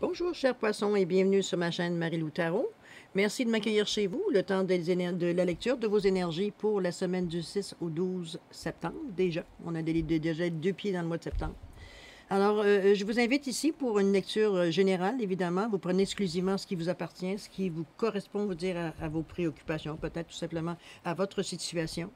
Bonjour, chers poissons, et bienvenue sur ma chaîne Marie-Lou Tarot. Merci de m'accueillir chez vous, le temps de la lecture de vos énergies pour la semaine du 6 au 12 septembre. Déjà, on a déjà 2 pieds dans le mois de septembre. Alors, je vous invite ici pour une lecture générale, évidemment. Vous prenez exclusivement ce qui vous appartient, ce qui vous correspond, vous dire, à vos préoccupations, peut-être tout simplement à votre situation.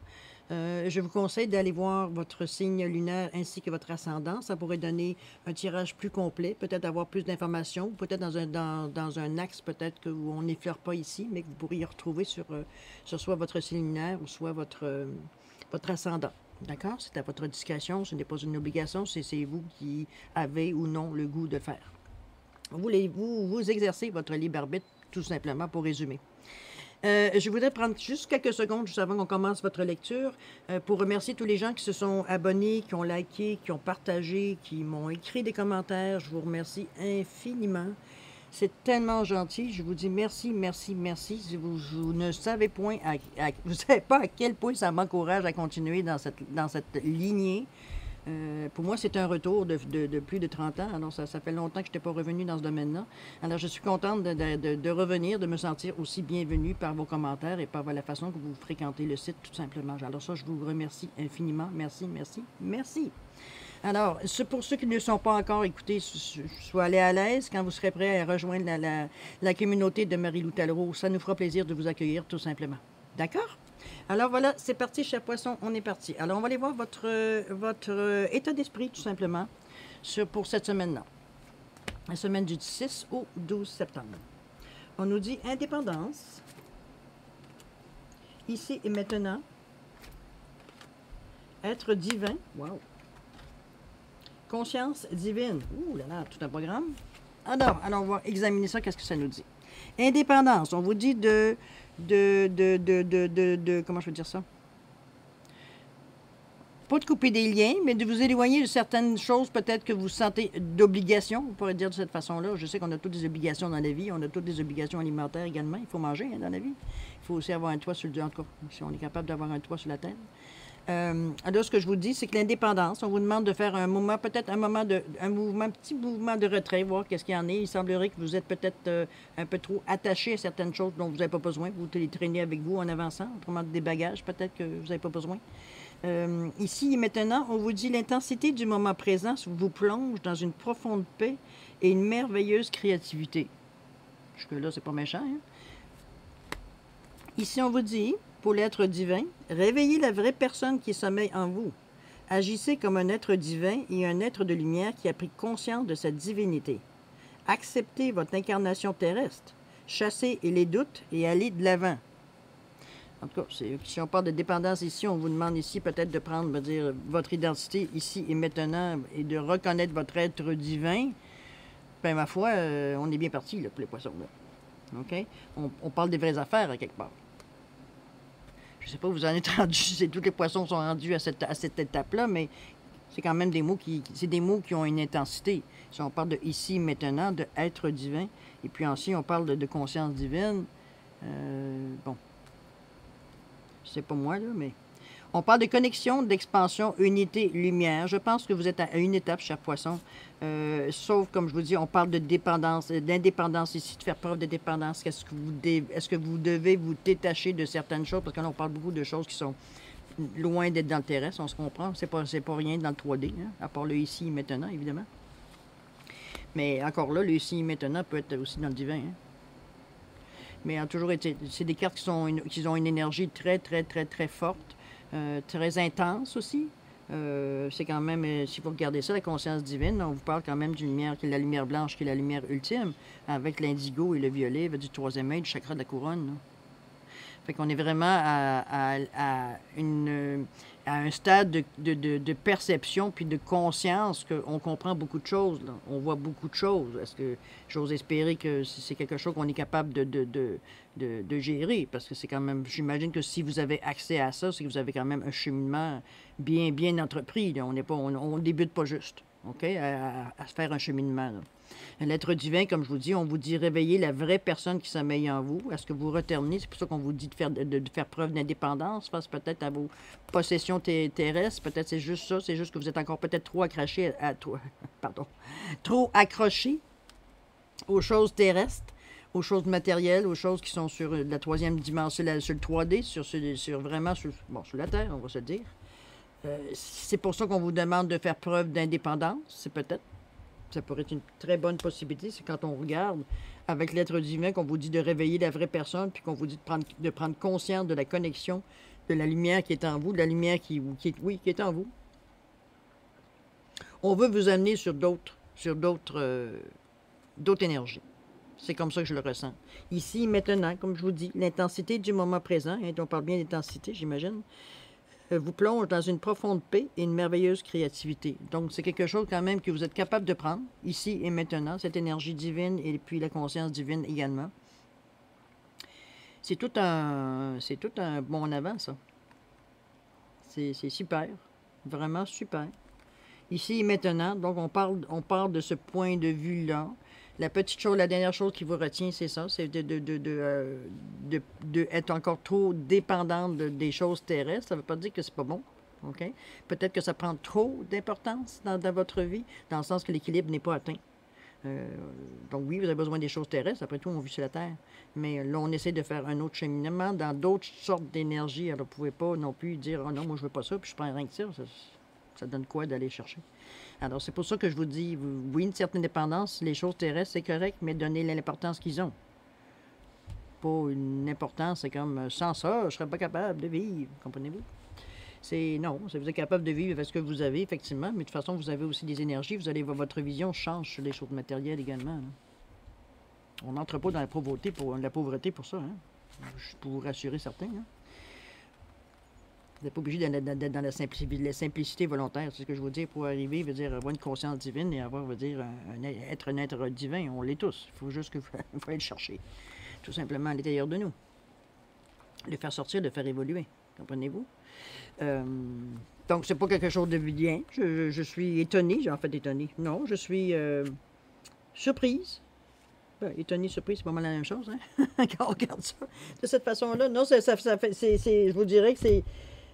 Je vous conseille d'aller voir votre signe lunaire ainsi que votre ascendant. Ça pourrait donner un tirage plus complet, peut-être avoir plus d'informations, peut-être dans un axe peut-être que on n'effleure pas ici, mais que vous pourriez retrouver sur soit votre signe lunaire ou soit votre ascendant. D'accord? C'est à votre discrétion, ce n'est pas une obligation, c'est vous qui avez ou non le goût de faire. Vous exercez votre libre arbitre, tout simplement, pour résumer. Je voudrais prendre juste quelques secondes, juste avant qu'on commence votre lecture, pour remercier tous les gens qui se sont abonnés, qui ont liké, qui ont partagé, qui m'ont écrit des commentaires. Je vous remercie infiniment. C'est tellement gentil. Je vous dis merci, merci, merci. Vous ne savez point, vous ne savez pas à quel point ça m'encourage à continuer dans cette lignée. Pour moi, c'est un retour de plus de 30 ans. Alors, ça fait longtemps que je n'étais pas revenue dans ce domaine-là. Alors, je suis contente de revenir, de me sentir aussi bienvenue par vos commentaires et par la façon que vous fréquentez le site, tout simplement. Alors ça, je vous remercie infiniment. Merci, merci, merci. Alors, pour ceux qui ne sont pas encore écoutés, soyez à l'aise quand vous serez prêts à rejoindre la communauté de Marie-Lou Tarot. Ça nous fera plaisir de vous accueillir, tout simplement. D'accord? Alors voilà, c'est parti, chers poissons, on est parti. Alors, on va aller voir votre état d'esprit, tout simplement, pour cette semaine-là. La semaine du 6 au 12 septembre. On nous dit indépendance, ici et maintenant, être divin, wow. Conscience divine, ouh là là, tout un programme. Alors, on va examiner ça, qu'est-ce que ça nous dit. Indépendance, on vous dit comment je veux dire ça? Pas de couper des liens, mais de vous éloigner de certaines choses peut-être que vous sentez d'obligation, on pourrait dire de cette façon-là. Je sais qu'on a toutes des obligations dans la vie, on a toutes des obligations alimentaires également. Il faut manger dans la vie. Il faut aussi avoir un toit sur le... En tout cas, si on est capable d'avoir un toit sur la tête. Alors, ce que je vous dis, c'est que l'indépendance, on vous demande de faire un moment, peut-être un petit mouvement de retrait, voir qu'est-ce qu'il y en a. Il semblerait que vous êtes peut-être un peu trop attaché à certaines choses dont vous n'avez pas besoin. Vous les traînez avec vous en avançant, autrement des bagages peut-être que vous n'avez pas besoin. Ici et maintenant, on vous dit l'intensité du moment présent vous plonge dans une profonde paix et une merveilleuse créativité. Jusque-là, c'est pas méchant, hein? Ici, on vous dit, pour l'être divin, réveillez la vraie personne qui sommeille en vous. Agissez comme un être divin et un être de lumière qui a pris conscience de sa divinité. Acceptez votre incarnation terrestre. Chassez les doutes et allez de l'avant. En tout cas, si on parle de dépendance ici, on vous demande ici peut-être de prendre, votre identité ici et maintenant et de reconnaître votre être divin. Ben, ma foi, on est bien parti là, pour les poissons. Là. OK? On parle des vraies affaires à quelque part. Je ne sais pas où vous en êtes rendu, tous les poissons sont rendus à cette étape-là, mais c'est quand même des mots qui ont une intensité. Si on parle de ici, maintenant, de être divin, et puis ensuite on parle de conscience divine, bon, c'est pas moi, là, mais... On parle de connexion, d'expansion, unité, lumière. Je pense que vous êtes à une étape, cher poisson. Sauf, comme je vous dis, on parle de dépendance, d'indépendance ici, de faire preuve de dépendance. Est-ce que vous devez vous détacher de certaines choses? Parce que là, on parle beaucoup de choses qui sont loin d'être dans le terrestre, on se comprend. C'est pas rien dans le 3D, hein, à part le ici et maintenant, évidemment. Mais encore là, le ici et maintenant peut être aussi dans le divin. Hein. Mais a toujours été, c'est des cartes qui ont une énergie très, très, très, très forte. Très intense aussi. C'est quand même, si vous regardez ça, la conscience divine, on vous parle quand même d'une lumière qui est la lumière blanche, qui est la lumière ultime, avec l'indigo et le violet du troisième œil, du chakra de la couronne. Là. Fait qu'on est vraiment à un stade de perception puis de conscience qu'on comprend beaucoup de choses. Là. On voit beaucoup de choses. Est-ce que j'ose espérer que c'est quelque chose qu'on est capable de gérer? Parce que c'est quand même, j'imagine que si vous avez accès à ça, c'est que vous avez quand même un cheminement bien entrepris. Là. On débute pas juste, OK? À se faire un cheminement. Là. L'être divin, comme je vous dis, on vous dit réveiller la vraie personne qui sommeille en vous. Est-ce que vous reterminez? C'est pour ça qu'on vous dit de faire preuve d'indépendance face peut-être à vos possessions terrestres. Peut-être c'est juste ça. C'est juste que vous êtes encore peut-être trop accroché trop accroché aux choses terrestres, aux choses matérielles, aux choses qui sont sur la troisième dimension, sur le 3D, vraiment sur la Terre, on va se dire. C'est pour ça qu'on vous demande de faire preuve d'indépendance, c'est peut-être. Ça pourrait être une très bonne possibilité, c'est quand on regarde avec l'être divin qu'on vous dit de réveiller la vraie personne, puis qu'on vous dit de prendre conscience de la connexion, de la lumière qui est en vous, de la lumière qui est en vous. On veut vous amener sur d'autres énergies. C'est comme ça que je le ressens. Ici, maintenant, comme je vous dis, l'intensité du moment présent, hein, on parle bien d'intensité, j'imagine, vous plonge dans une profonde paix et une merveilleuse créativité. Donc, c'est quelque chose quand même que vous êtes capable de prendre, ici et maintenant, cette énergie divine et puis la conscience divine également. C'est tout un bon en avant, ça. C'est super, vraiment super. Ici et maintenant, donc on parle de ce point de vue-là. La petite chose, la dernière chose qui vous retient, c'est ça, c'est de être encore trop dépendante des choses terrestres. Ça ne veut pas dire que c'est pas bon, OK? Peut-être que ça prend trop d'importance dans votre vie, dans le sens que l'équilibre n'est pas atteint. Donc oui, vous avez besoin des choses terrestres, après tout, on vit sur la Terre. Mais là, on essaie de faire un autre cheminement dans d'autres sortes d'énergie. Alors, vous ne pouvez pas non plus dire « Oh non, moi, je veux pas ça, puis je prends rien que ça. » Ça donne quoi d'aller chercher? Alors, c'est pour ça que je vous dis, oui, une certaine dépendance, les choses terrestres, c'est correct, mais donnez l'importance qu'ils ont. Pas une importance, c'est comme, sans ça, je ne serais pas capable de vivre, comprenez-vous? Non, vous êtes capable de vivre avec ce que vous avez, effectivement, mais de toute façon, vous avez aussi des énergies, votre vision change sur les choses matérielles également. Hein. On n'entre pas dans la pauvreté pour ça, hein? Je peux vous rassurer certains, hein? Vous n'êtes pas obligé d'être dans la simplicité volontaire, c'est ce que je veux dire, pour arriver, veut dire, avoir une conscience divine et avoir, veut dire, être un être divin, on l'est tous. Il faut juste que vous faut aller le chercher, tout simplement à l'intérieur de nous. Le faire sortir, le faire évoluer, comprenez-vous? Donc, c'est pas quelque chose de bien. Je suis étonnée, en fait étonnée. Non, je suis surprise. Ben, étonnée, surprise, c'est pas mal la même chose, hein? Quand on regarde ça de cette façon-là. Non, je vous dirais que c'est...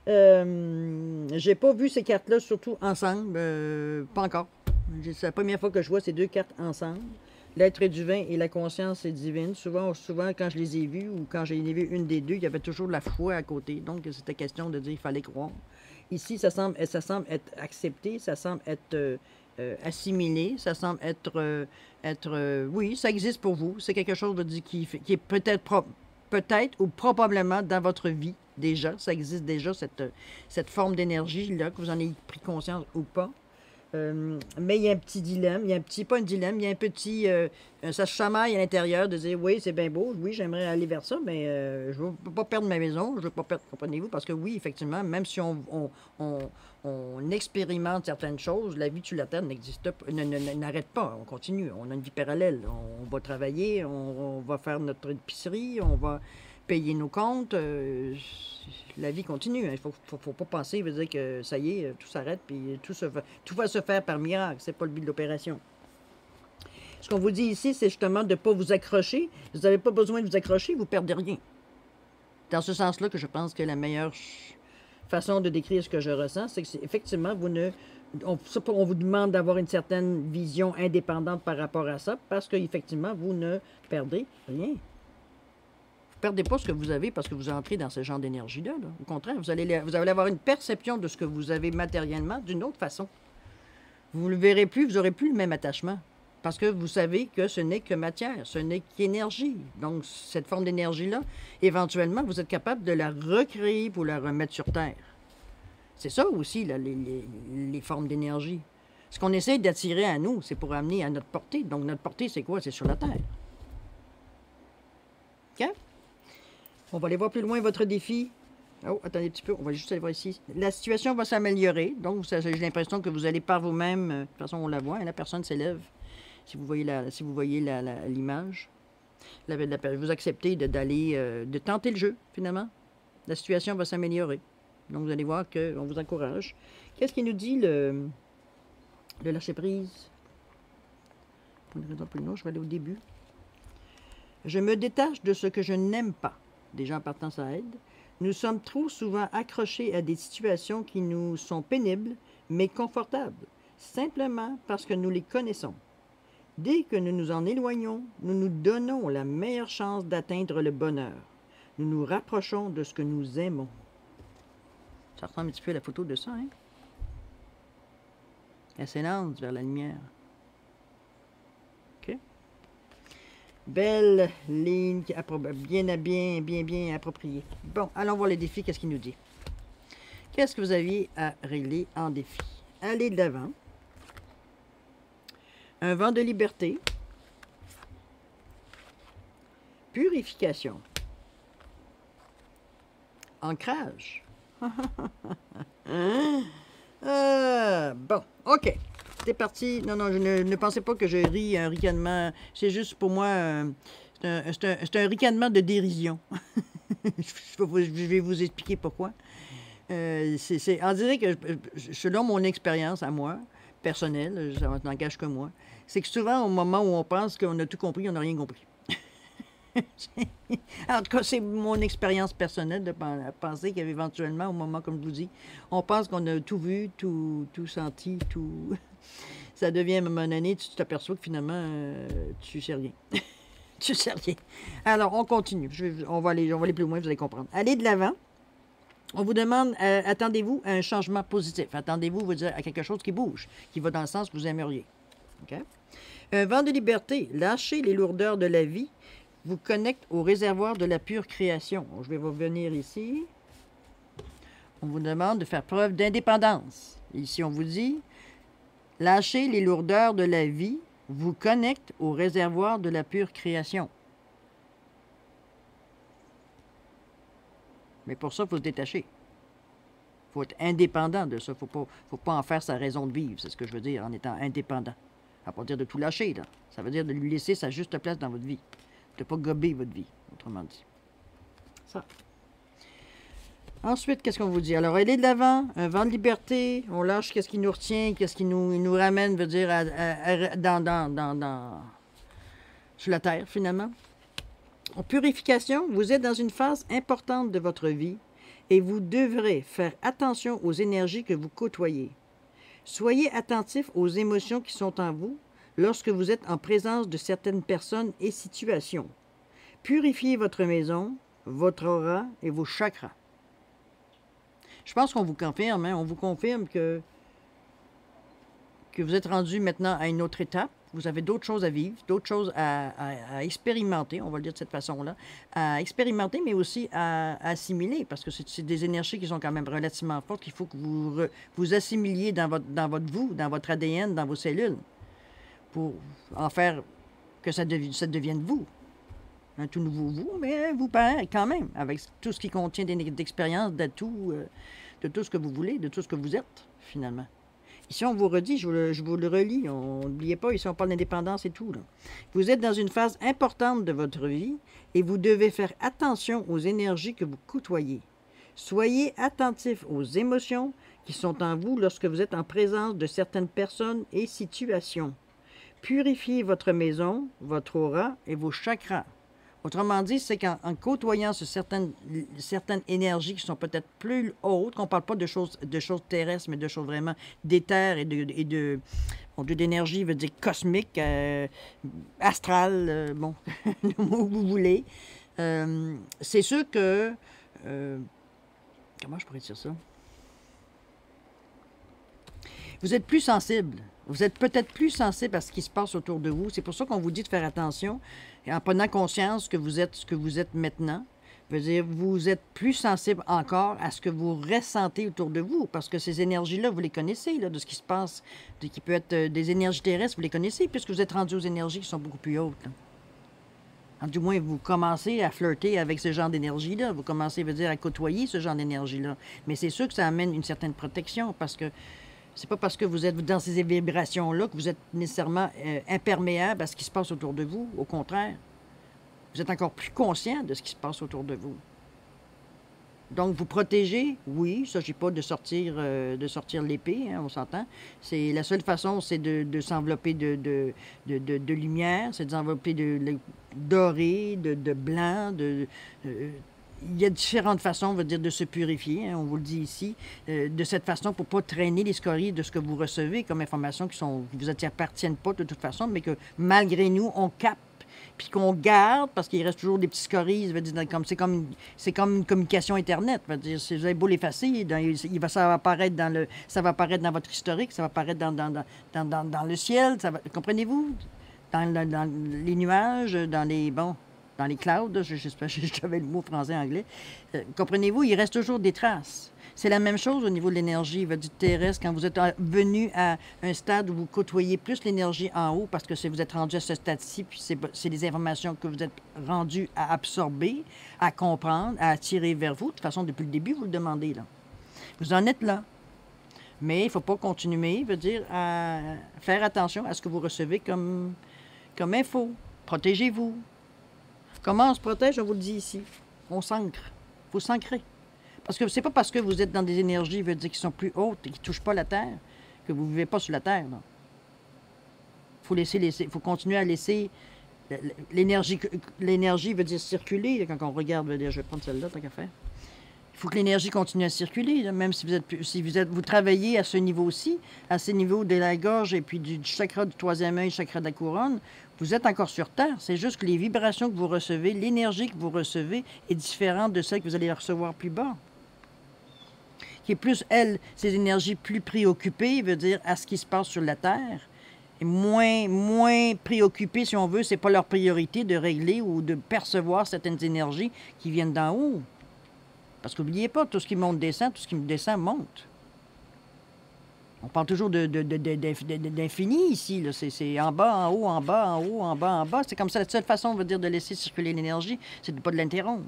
j'ai pas vu ces cartes-là, surtout ensemble. Pas encore. C'est la première fois que je vois ces deux cartes ensemble. L'être divin et la conscience est divine. Souvent, quand je les ai vues ou quand j'ai vu une des deux, il y avait toujours la foi à côté. Donc, c'était question de dire qu'il fallait croire. Ici, ça semble être accepté, ça semble être assimilé, ça semble être, oui, ça existe pour vous. C'est quelque chose de qui est peut-être ou probablement dans votre vie déjà. Ça existe déjà, cette forme d'énergie-là, que vous en ayez pris conscience ou pas. Mais il y a un petit dilemme, pas un dilemme, il y a un petit, ça se chamaille à l'intérieur de dire, oui, c'est bien beau, oui, j'aimerais aller vers ça, mais je ne veux pas perdre ma maison, je ne veux pas perdre, comprenez-vous, parce que oui, effectivement, même si on expérimente certaines choses, la vie sur la Terre n'arrête pas, on continue, on a une vie parallèle, on va travailler, on va faire notre épicerie, on va payer nos comptes, la vie continue. Il ne faut pas penser, veut dire que ça y est, tout s'arrête, puis tout va se faire par miracle. C'est pas le but de l'opération. Ce qu'on vous dit ici, c'est justement de ne pas vous accrocher. Vous n'avez pas besoin de vous accrocher, vous ne perdez rien. Dans ce sens-là que je pense que la meilleure façon de décrire ce que je ressens, c'est que effectivement, on vous demande d'avoir une certaine vision indépendante par rapport à ça, parce qu'effectivement, vous ne perdez rien. Perdez pas ce que vous avez parce que vous entrez dans ce genre d'énergie-là. Là. Au contraire, vous allez avoir une perception de ce que vous avez matériellement d'une autre façon. Vous ne le verrez plus, vous n'aurez plus le même attachement. Parce que vous savez que ce n'est que matière, ce n'est qu'énergie. Donc, cette forme d'énergie-là, éventuellement, vous êtes capable de la recréer pour la remettre sur Terre. C'est ça aussi, là, les formes d'énergie. Ce qu'on essaie d'attirer à nous, c'est pour amener à notre portée. Donc, notre portée, c'est quoi? C'est sur la Terre. OK? On va aller voir plus loin votre défi. Oh, attendez un petit peu, on va juste aller voir ici. La situation va s'améliorer, donc j'ai l'impression que vous allez par vous-même, de toute façon on la voit, hein, la personne s'élève, si vous voyez l'image. Vous acceptez de tenter le jeu, finalement. La situation va s'améliorer. Donc vous allez voir qu'on vous encourage. Qu'est-ce qu'il nous dit le lâcher-prise? Pour une raison plus longue, je vais aller au début. Je me détache de ce que je n'aime pas. Déjà en partant, ça aide. Nous sommes trop souvent accrochés à des situations qui nous sont pénibles, mais confortables, simplement parce que nous les connaissons. Dès que nous nous en éloignons, nous nous donnons la meilleure chance d'atteindre le bonheur. Nous nous rapprochons de ce que nous aimons. Ça ressemble un petit peu à la photo de ça, hein? Elle s'élance vers la lumière. OK? Belle ligne, bien appropriée. Bon, allons voir les défis, qu'est-ce qu'il nous dit. Qu'est-ce que vous aviez à régler en défi? Aller de l'avant. Un vent de liberté. Purification. Ancrage. Bon, OK. C'est parti. Non, je ne pensais pas que je ris un ricanement. C'est juste pour moi, c'est un ricanement de dérision. Je vais vous expliquer pourquoi. On dirait que, selon mon expérience à moi, personnelle, ça n'engage que moi, c'est que souvent, au moment où on pense qu'on a tout compris, on n'a rien compris. En tout cas, c'est mon expérience personnelle de penser qu'éventuellement, au moment, comme je vous dis, on pense qu'on a tout vu, tout senti, tout... Ça devient, à un moment donné, tu t'aperçois que finalement, tu sais rien. Tu sais rien. Alors, on continue. On va aller plus loin, vous allez comprendre. Allez de l'avant. On vous demande, attendez-vous à un changement positif. Attendez-vous, vous dire, à quelque chose qui bouge, qui va dans le sens que vous aimeriez. OK? Un vent de liberté. Lâchez les lourdeurs de la vie. Vous connecte au réservoir de la pure création. Je vais revenir ici. On vous demande de faire preuve d'indépendance. Ici, on vous dit, lâchez les lourdeurs de la vie. Vous connecte au réservoir de la pure création. Mais pour ça, il faut se détacher. Il faut être indépendant de ça. Il ne faut pas en faire sa raison de vivre, c'est ce que je veux dire, en étant indépendant. Ça ne veut pas dire de tout lâcher, là. Ça veut dire de lui laisser sa juste place dans votre vie. De ne pas gober votre vie, autrement dit. Ça. Ensuite, qu'est-ce qu'on vous dit? Alors, aller de l'avant, un vent de liberté, on lâche qu'est-ce qui nous retient, qu'est-ce qui nous ramène, veut dire, sur la terre, finalement. En purification, vous êtes dans une phase importante de votre vie et vous devrez faire attention aux énergies que vous côtoyez. Soyez attentif aux émotions qui sont en vous lorsque vous êtes en présence de certaines personnes et situations. Purifiez votre maison, votre aura et vos chakras. Je pense qu'on vous confirme, hein, on vous confirme que vous êtes rendu maintenant à une autre étape. Vous avez d'autres choses à vivre, d'autres choses à expérimenter, on va le dire de cette façon-là, à expérimenter, mais aussi à assimiler, parce que c'est des énergies qui sont quand même relativement fortes, qu'il faut que vous assimiliez dans votre vous, dans votre ADN, dans vos cellules, pour en faire que ça devienne vous. Un tout nouveau vous, mais vous paraît quand même, avec tout ce qui contient d'expérience, de tout ce que vous voulez, de tout ce que vous êtes, finalement. Ici, on vous redit, je vous le relis, n'oubliez pas, ici, on parle d'indépendance et tout, là. Vous êtes dans une phase importante de votre vie et vous devez faire attention aux énergies que vous côtoyez. Soyez attentif aux émotions qui sont en vous lorsque vous êtes en présence de certaines personnes et situations. Purifiez votre maison, votre aura et vos chakras. Autrement dit, c'est qu'en côtoyant certaines énergies qui sont peut-être plus hautes, qu'on ne parle pas de choses terrestres, mais de choses vraiment d'éther et d'énergie, veut dire cosmique, astrale, bon, le mot que vous voulez. C'est sûr que... comment je pourrais dire ça? Vous êtes plus sensible. Vous êtes peut-être plus sensible à ce qui se passe autour de vous. C'est pour ça qu'on vous dit de faire attention et en prenant conscience que vous êtes ce que vous êtes maintenant. Veut dire, vous êtes plus sensible encore à ce que vous ressentez autour de vous, parce que ces énergies-là, vous les connaissez, là, de ce qui se passe, qui peut être des énergies terrestres, vous les connaissez, puisque vous êtes rendu aux énergies qui sont beaucoup plus hautes. Là. Du moins, vous commencez à flirter avec ce genre d'énergie-là. Vous commencez, veut dire, à côtoyer ce genre d'énergie-là. Mais c'est sûr que ça amène une certaine protection, parce que c'est pas parce que vous êtes dans ces vibrations-là que vous êtes nécessairement imperméable à ce qui se passe autour de vous. Au contraire, vous êtes encore plus conscient de ce qui se passe autour de vous. Donc, vous protégez, oui, il ne s'agit pas de sortir l'épée, hein, on s'entend. La seule façon, c'est de s'envelopper de lumière, c'est de s'envelopper de doré, de blanc, il y a différentes façons, on va dire, de se purifier, hein, on vous le dit ici, de cette façon pour ne pas traîner les scories de ce que vous recevez comme information qui vous appartiennent pas de toute façon, mais que malgré nous, on capte, puis qu'on garde, parce qu'il reste toujours des petits scories, c'est comme une communication Internet, dire, si vous avez beau l'effacer, ça va apparaître dans votre historique, ça va apparaître dans le ciel, comprenez-vous? Dans les nuages, dans les clouds, j'avais le mot français-anglais. Comprenez-vous, il reste toujours des traces. C'est la même chose au niveau de l'énergie du terrestre. Quand vous êtes venu à un stade où vous côtoyez plus l'énergie en haut, parce que vous êtes rendu à ce stade-ci, puis c'est des informations que vous êtes rendu à absorber, à comprendre, à attirer vers vous. De toute façon, depuis le début, vous le demandez, là. Vous en êtes là. Mais il ne faut pas continuer, à faire attention à ce que vous recevez comme info. Protégez-vous. Comment on se protège? On vous le dit ici. On s'ancre. Il faut s'ancrer. Parce que c'est pas parce que vous êtes dans des énergies qui sont plus hautes et qui ne touchent pas la Terre que vous ne vivez pas sur la Terre. Il faut continuer à laisser l'énergie circuler. Quand on regarde, je vais prendre celle-là, tant qu'à faire. Il faut que l'énergie continue à circuler, là, même si vous travaillez à ce niveau-ci, à ce niveau de la gorge et puis du chakra du troisième œil, chakra de la couronne, vous êtes encore sur Terre. C'est juste que les vibrations que vous recevez, l'énergie que vous recevez est différente de celle que vous allez recevoir plus bas. Qui est plus, ces énergies plus préoccupées, à ce qui se passe sur la Terre. Et moins préoccupées, si on veut, c'est pas leur priorité de régler ou de percevoir certaines énergies qui viennent d'en haut. Parce qu'oubliez pas, tout ce qui monte descend, tout ce qui descend monte. On parle toujours d'infini ici. C'est en bas, en haut, en bas, en haut, en bas, en bas. C'est comme ça. La seule façon, de laisser circuler l'énergie, c'est de ne pas l'interrompre.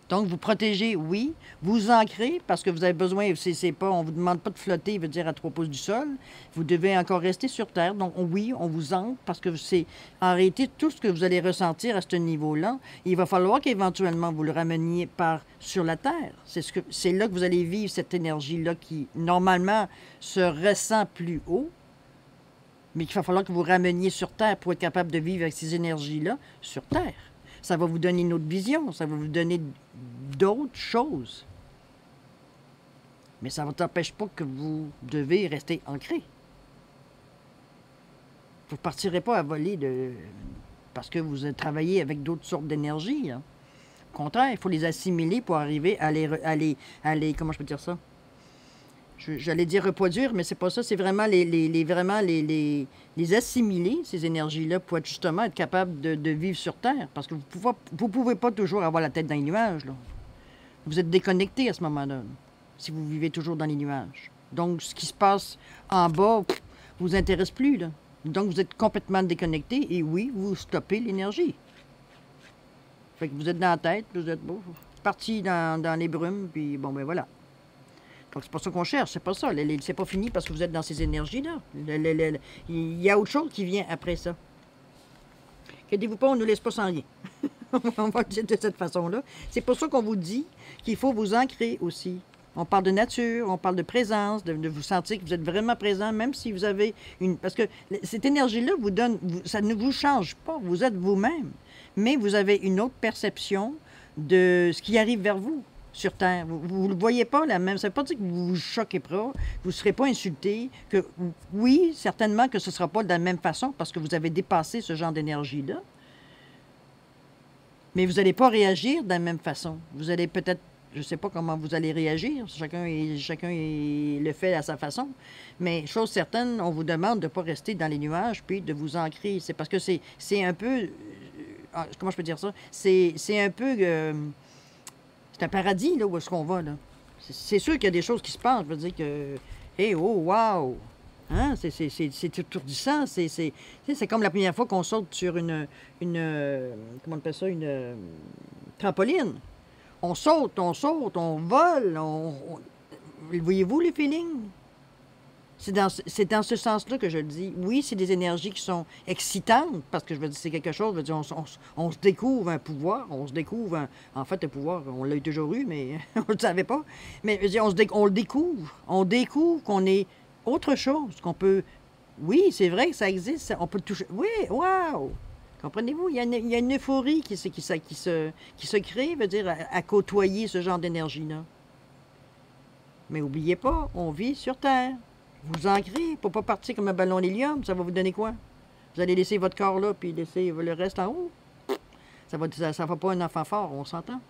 Donc, vous protégez, oui. Vous ancrez parce que vous avez besoin, on ne vous demande pas de flotter, à 3 pouces du sol. Vous devez encore rester sur Terre. Donc, oui, on vous ancre parce que c'est en réalité tout ce que vous allez ressentir à ce niveau-là. Il va falloir qu'éventuellement vous le rameniez sur la Terre. C'est là que vous allez vivre cette énergie-là qui, normalement, se ressent plus haut, mais qu'il va falloir que vous rameniez sur Terre pour être capable de vivre avec ces énergies-là sur Terre. Ça va vous donner une autre vision, ça va vous donner d'autres choses. Mais ça ne t'empêche pas que vous devez rester ancré. Vous ne partirez pas à voler parce que vous travaillez avec d'autres sortes d'énergie. Hein. Au contraire, il faut les assimiler pour arriver à les comment je peux dire ça? J'allais dire reproduire, mais c'est pas ça. C'est vraiment les assimiler, ces énergies-là, pour justement être capable de vivre sur Terre. Parce que vous ne pouvez pas toujours avoir la tête dans les nuages. Là. Vous êtes déconnecté à ce moment-là, si vous vivez toujours dans les nuages. Donc, ce qui se passe en bas vous intéresse plus. Là. Donc, vous êtes complètement déconnecté et oui, vous stoppez l'énergie. Fait que vous êtes dans la tête, vous êtes parti dans les brumes, puis bon, ben voilà. Donc, c'est pas ça qu'on cherche, c'est pas ça. C'est pas fini parce que vous êtes dans ces énergies-là. Il y a autre chose qui vient après ça. Inquiétez-vous pas, on ne nous laisse pas sans rien. On va le dire de cette façon-là. C'est pour ça qu'on vous dit qu'il faut vous ancrer aussi. On parle de nature, on parle de présence, de vous sentir que vous êtes vraiment présent, même si vous avez une... Parce que cette énergie-là vous donne... Ça ne vous change pas, vous êtes vous-même. Mais vous avez une autre perception de ce qui arrive vers vous. Sur Terre. Vous ne le voyez pas la même. Ça ne veut pas dire que vous vous choquez pas, vous ne serez pas insulté, que oui, certainement que ce ne sera pas de la même façon parce que vous avez dépassé ce genre d'énergie-là. Mais vous n'allez pas réagir de la même façon. Vous allez peut-être, je ne sais pas comment vous allez réagir, chacun le fait à sa façon. Mais chose certaine, on vous demande de ne pas rester dans les nuages puis de vous ancrer. C'est parce que c'est un peu, comment je peux dire ça? C'est un peu... c'est un paradis, là, où est-ce qu'on va, là. C'est sûr qu'il y a des choses qui se passent. Je veux dire que... Hey, oh, wow! Hein? C'est étourdissant. C'est comme la première fois qu'on saute sur une comment on appelle ça? Une trampoline. On saute, on vole. Voyez-vous les feelings? C'est dans ce sens-là que je le dis. Oui, c'est des énergies qui sont excitantes, parce que je veux dire, c'est quelque chose, je veux dire, on se découvre un pouvoir, on se découvre, en fait, un pouvoir, on l'a toujours eu, mais on ne le savait pas. Mais je veux dire, on le découvre. On découvre qu'on est autre chose, qu'on peut... Oui, c'est vrai que ça existe, on peut le toucher. Oui, wow! Comprenez-vous? Il y a une euphorie qui se crée, veut dire, à côtoyer ce genre d'énergie-là. Mais n'oubliez pas, on vit sur Terre. Vous ancrez pour pas partir comme un ballon d'hélium. Ça va vous donner quoi? Vous allez laisser votre corps là, puis laisser le reste en haut. Ça va pas un enfant fort, on s'entend.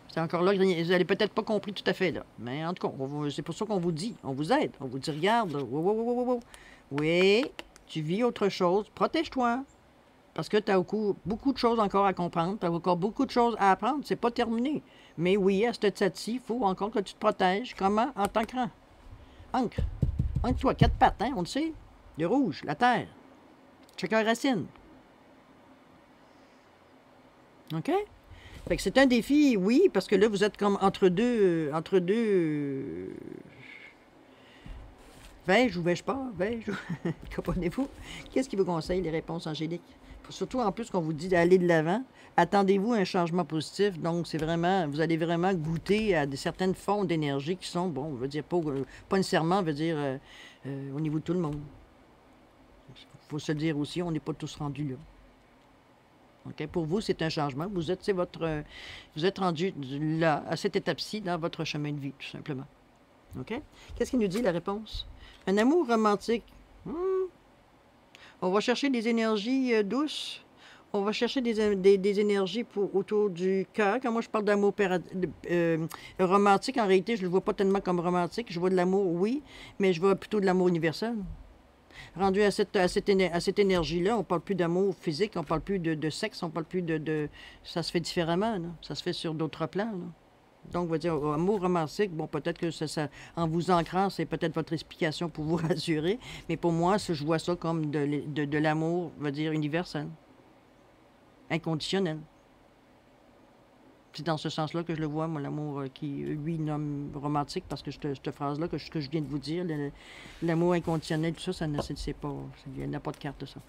C'est encore là, vous n'avez peut-être pas compris tout à fait, là. Mais en tout cas, c'est pour ça qu'on vous dit, on vous aide. On vous dit, regarde, là, oui, tu vis autre chose, protège-toi. Parce que tu as beaucoup de choses encore à comprendre, tu as encore beaucoup de choses à apprendre, c'est pas terminé. Mais oui, à cette stade-ci, il faut encore que tu te protèges. Comment? En t'ancrant. Ancre. Ancre-toi, 4 pattes, hein, on le sait. Le rouge, la terre. Chacun racine. OK? Fait que c'est un défi, oui, parce que là, vous êtes comme entre deux. Vais-je ou vais-je pas? Vais-je? Comprenez-vous? Qu'est-ce qui vous conseille, les réponses angéliques? Surtout en plus qu'on vous dit d'aller de l'avant. Attendez-vous à un changement positif. Donc, c'est vraiment, vous allez vraiment goûter à certaines formes d'énergie qui sont, bon, on veut dire, pas nécessairement, on veut dire, au niveau de tout le monde. Il faut se le dire aussi, on n'est pas tous rendus là. Okay? Pour vous, c'est un changement. Vous êtes rendu là, à cette étape-ci, dans votre chemin de vie, tout simplement. OK? Qu'est-ce qu'il nous dit, la réponse? Un amour romantique. On va chercher des énergies douces. On va chercher des énergies autour du cœur. Quand moi, je parle d'amour romantique, en réalité, je ne le vois pas tellement comme romantique. Je vois de l'amour, oui, mais je vois plutôt de l'amour universel. Rendu à cette énergie-là, on ne parle plus d'amour physique, on ne parle plus de sexe, on ne parle plus Ça se fait différemment, là. Ça se fait sur d'autres plans, là. Donc, on va dire, amour romantique, bon, peut-être que en vous ancrant, c'est peut-être votre explication pour vous rassurer, mais pour moi, je vois ça comme de l'amour, on va dire, universel, inconditionnel. C'est dans ce sens-là que je le vois, moi, l'amour qui, lui, nomme romantique, parce que cette phrase-là, que je viens de vous dire, l'amour inconditionnel, tout ça, c'est pas, il n'y a pas de carte de ça.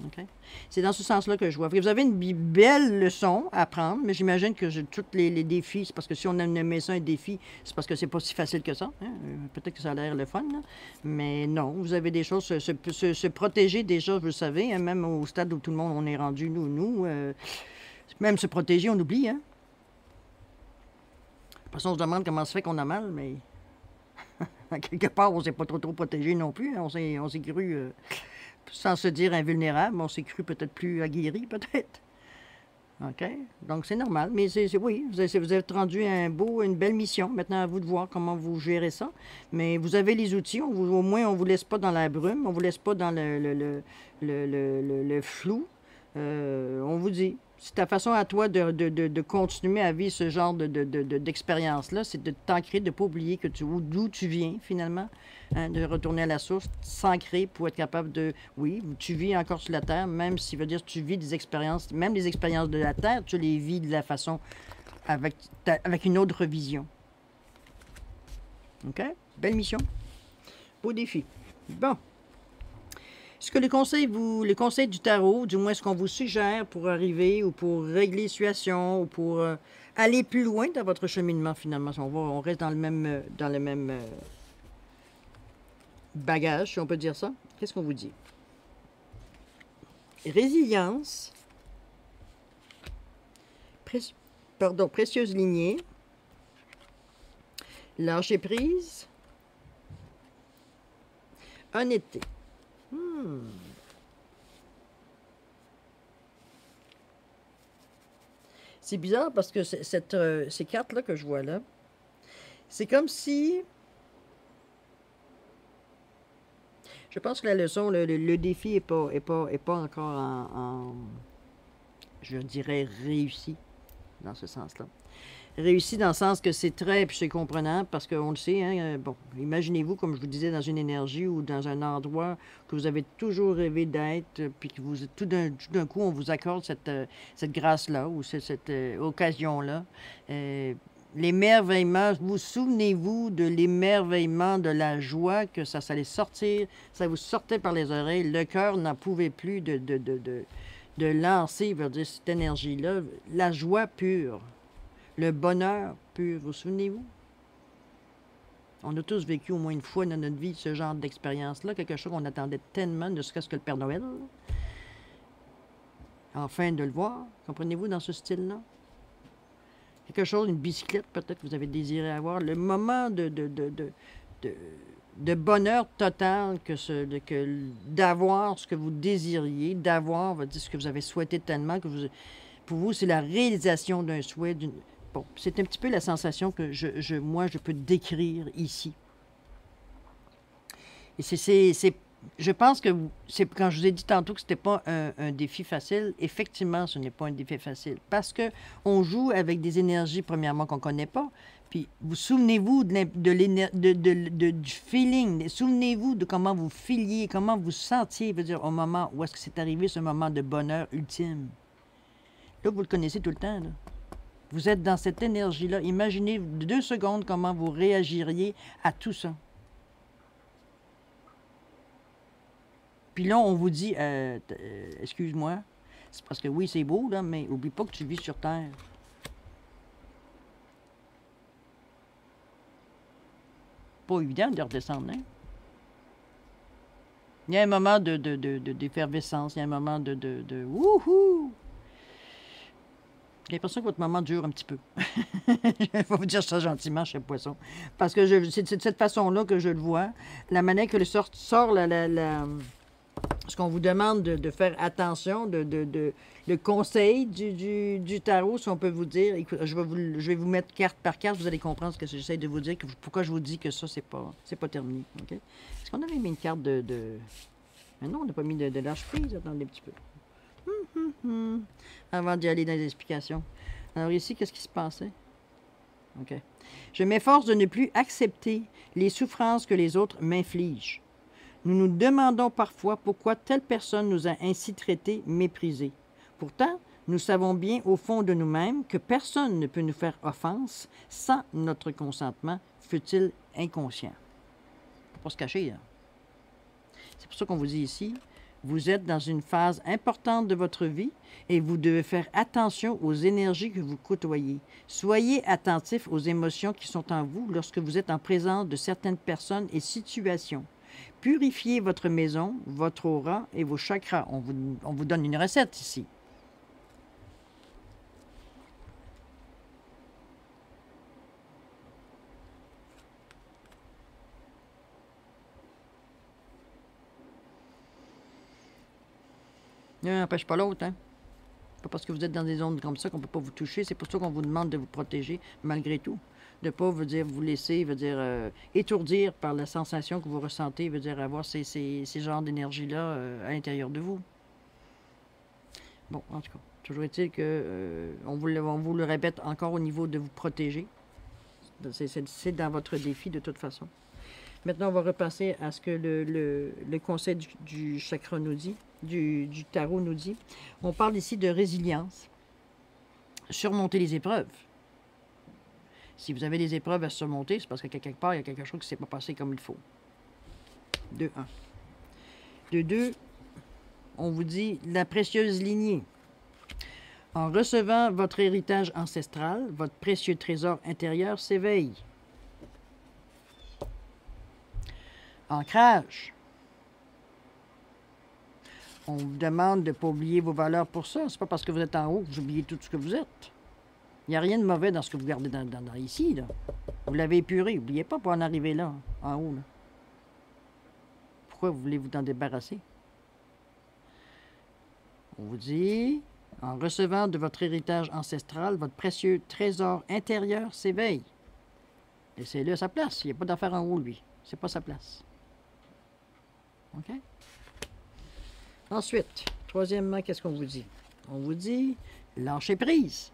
Okay? C'est dans ce sens-là que je vois. Vous avez une belle leçon à apprendre, mais j'imagine que tous les défis, c'est parce que si on aimait ça un défi, c'est parce que c'est pas si facile que ça. Hein? Peut-être que ça a l'air le fun, là. Mais non, vous avez des choses, se protéger déjà, vous le savez, hein, même au stade où tout le monde on est rendu, même se protéger, on oublie. Hein? Après ça, on se demande comment ça fait qu'on a mal, mais quelque part, on ne s'est pas trop protégé non plus. Hein? On s'est cru... sans se dire invulnérable, on s'est cru peut-être plus aguerri, peut-être. OK? Donc, c'est normal. Mais oui, vous êtes rendu une belle mission. Maintenant, à vous de voir comment vous gérez ça. Mais vous avez les outils. Au moins, on ne vous laisse pas dans la brume. On ne vous laisse pas dans le flou. On vous dit. C'est ta façon à toi de continuer à vivre ce genre d'expérience-là, c'est de t'ancrer, de ne pas oublier d'où tu viens, finalement, hein, de retourner à la source, s'ancrer pour être capable de... Oui, tu vis encore sur la Terre, même si veut dire que tu vis des expériences, même les expériences de la Terre, tu les vis de la façon avec une autre vision. OK? Belle mission. Beau défi. Bon. Ce que les conseils du tarot, du moins ce qu'on vous suggère pour arriver ou pour régler les situations ou pour aller plus loin dans votre cheminement finalement, on reste dans le même bagage, si on peut dire ça. Qu'est-ce qu'on vous dit? Résilience, précieuse lignée, lâcher prise, honnêteté. C'est bizarre parce que ces cartes-là que je vois là, c'est comme si... Je pense que la leçon, le défi n'est pas encore je dirais, réussi dans ce sens-là. Réussi dans le sens que c'est très, puis c'est comprenant, parce qu'on le sait, hein, bon, imaginez-vous, comme je vous disais, dans une énergie ou dans un endroit que vous avez toujours rêvé d'être, puis que tout d'un coup, on vous accorde cette grâce-là, ou cette occasion-là. L'émerveillement, vous souvenez-vous de l'émerveillement, de la joie que ça allait sortir, ça vous sortait par les oreilles, le cœur n'en pouvait plus de lancer, veut dire, cette énergie-là, la joie pure. Le bonheur pur, vous souvenez-vous? On a tous vécu au moins une fois dans notre vie ce genre d'expérience-là, quelque chose qu'on attendait tellement, ne serait-ce que le Père Noël. enfin de le voir. Comprenez-vous dans ce style-là? Quelque chose, une bicyclette peut-être que vous avez désiré avoir. Le moment de, de bonheur total d'avoir ce que vous désiriez, d'avoir ce que vous avez souhaité tellement, pour vous, c'est la réalisation d'un souhait. Bon, c'est un petit peu la sensation que moi, je peux décrire ici. Et je pense que quand je vous ai dit tantôt que ce n'était pas un défi facile, effectivement, ce n'est pas un défi facile. Parce qu'on joue avec des énergies, premièrement, qu'on ne connaît pas. Puis, vous souvenez-vous du feeling. Souvenez-vous de comment vous filiez, comment vous sentiez, veut dire, au moment où est-ce que c'est arrivé ce moment de bonheur ultime. Là, vous le connaissez tout le temps, là. Vous êtes dans cette énergie-là. Imaginez 2 secondes comment vous réagiriez à tout ça. Puis là, on vous dit, excuse-moi, c'est parce que oui, c'est beau, là, mais oublie pas que tu vis sur Terre. Pas évident de redescendre, hein? Il y a un moment d'effervescence, il y a un moment de wouhou! J'ai l'impression que votre moment dure un petit peu. Je vais vous dire ça gentiment, cher poisson. Parce que c'est de cette façon-là que je le vois. La manière que le sort ce qu'on vous demande de faire attention, le conseil du tarot, si on peut vous dire, écoute, je vais vous mettre carte par carte, vous allez comprendre ce que j'essaie de vous dire, pourquoi je vous dis que ça, c'est pas terminé. Okay? Est-ce qu'on avait mis une carte Mais non, on n'a pas mis de lâche prise, attendez un petit peu. Avant d'y aller dans les explications. Alors ici, qu'est-ce qui se passait? OK. Je m'efforce de ne plus accepter les souffrances que les autres m'infligent. Nous nous demandons parfois pourquoi telle personne nous a ainsi traités, méprisés. Pourtant, nous savons bien au fond de nous-mêmes que personne ne peut nous faire offense sans notre consentement, fût-il inconscient. Il ne faut pas se cacher, là. C'est pour ça qu'on vous dit ici, vous êtes dans une phase importante de votre vie et vous devez faire attention aux énergies que vous côtoyez. Soyez attentif aux émotions qui sont en vous lorsque vous êtes en présence de certaines personnes et situations. Purifiez votre maison, votre aura et vos chakras. On vous donne une recette ici. L'un n'empêche pas l'autre, hein? Pas parce que vous êtes dans des zones comme ça qu'on ne peut pas vous toucher. C'est pour ça qu'on vous demande de vous protéger malgré tout. De ne pas vous laisser étourdir par la sensation que vous ressentez, avoir ces genres d'énergie-là à l'intérieur de vous. Bon, en tout cas, toujours est-il que on vous le répète encore au niveau de vous protéger. C'est dans votre défi de toute façon. Maintenant, on va repasser à ce que le conseil du chakra nous dit, du tarot nous dit. On parle ici de résilience. Surmonter les épreuves. Si vous avez des épreuves à surmonter, c'est parce que quelque part, il y a quelque chose qui ne s'est pas passé comme il faut. De 1. De 2, on vous dit la précieuse lignée. En recevant votre héritage ancestral, votre précieux trésor intérieur s'éveille. Ancrage. On vous demande de ne pas oublier vos valeurs pour ça. C'est pas parce que vous êtes en haut que vous oubliez tout ce que vous êtes. Il n'y a rien de mauvais dans ce que vous gardez dans ici, là. Vous l'avez épuré. N'oubliez pas pour en arriver là, en haut, là. Pourquoi vous voulez vous en débarrasser? On vous dit, en recevant de votre héritage ancestral, votre précieux trésor intérieur s'éveille. Laissez-le à sa place. Il n'y a pas d'affaire en haut, lui. C'est pas sa place. OK? Ensuite, troisièmement, qu'est-ce qu'on vous dit? On vous dit, lâcher prise.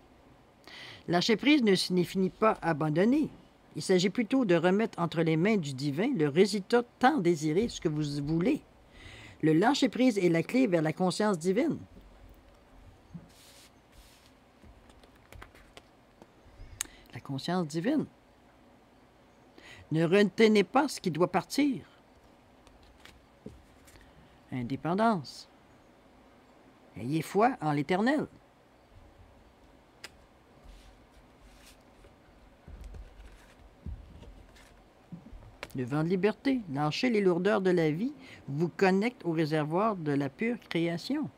Lâcher prise ne signifie pas abandonner. Il s'agit plutôt de remettre entre les mains du divin le résultat tant désiré, ce que vous voulez. Le lâcher prise est la clé vers la conscience divine. La conscience divine. Ne retenez pas ce qui doit partir. Indépendance. Ayez foi en l'Éternel. Le vent de liberté, lâchez les lourdeurs de la vie, vous connecte au réservoir de la pure création.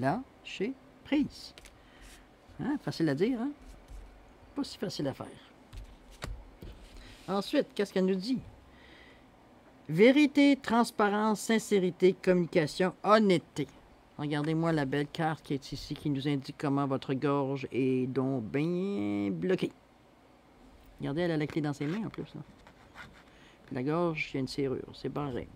Là, Toucher, prise. Hein? Facile à dire, hein? Pas si facile à faire. Ensuite, qu'est-ce qu'elle nous dit? Vérité, transparence, sincérité, communication, honnêteté. Regardez-moi la belle carte qui est ici, qui nous indique comment votre gorge est donc bien bloquée. Regardez, elle a la clé dans ses mains en plus. Là. La gorge, il y a une serrure, c'est barré.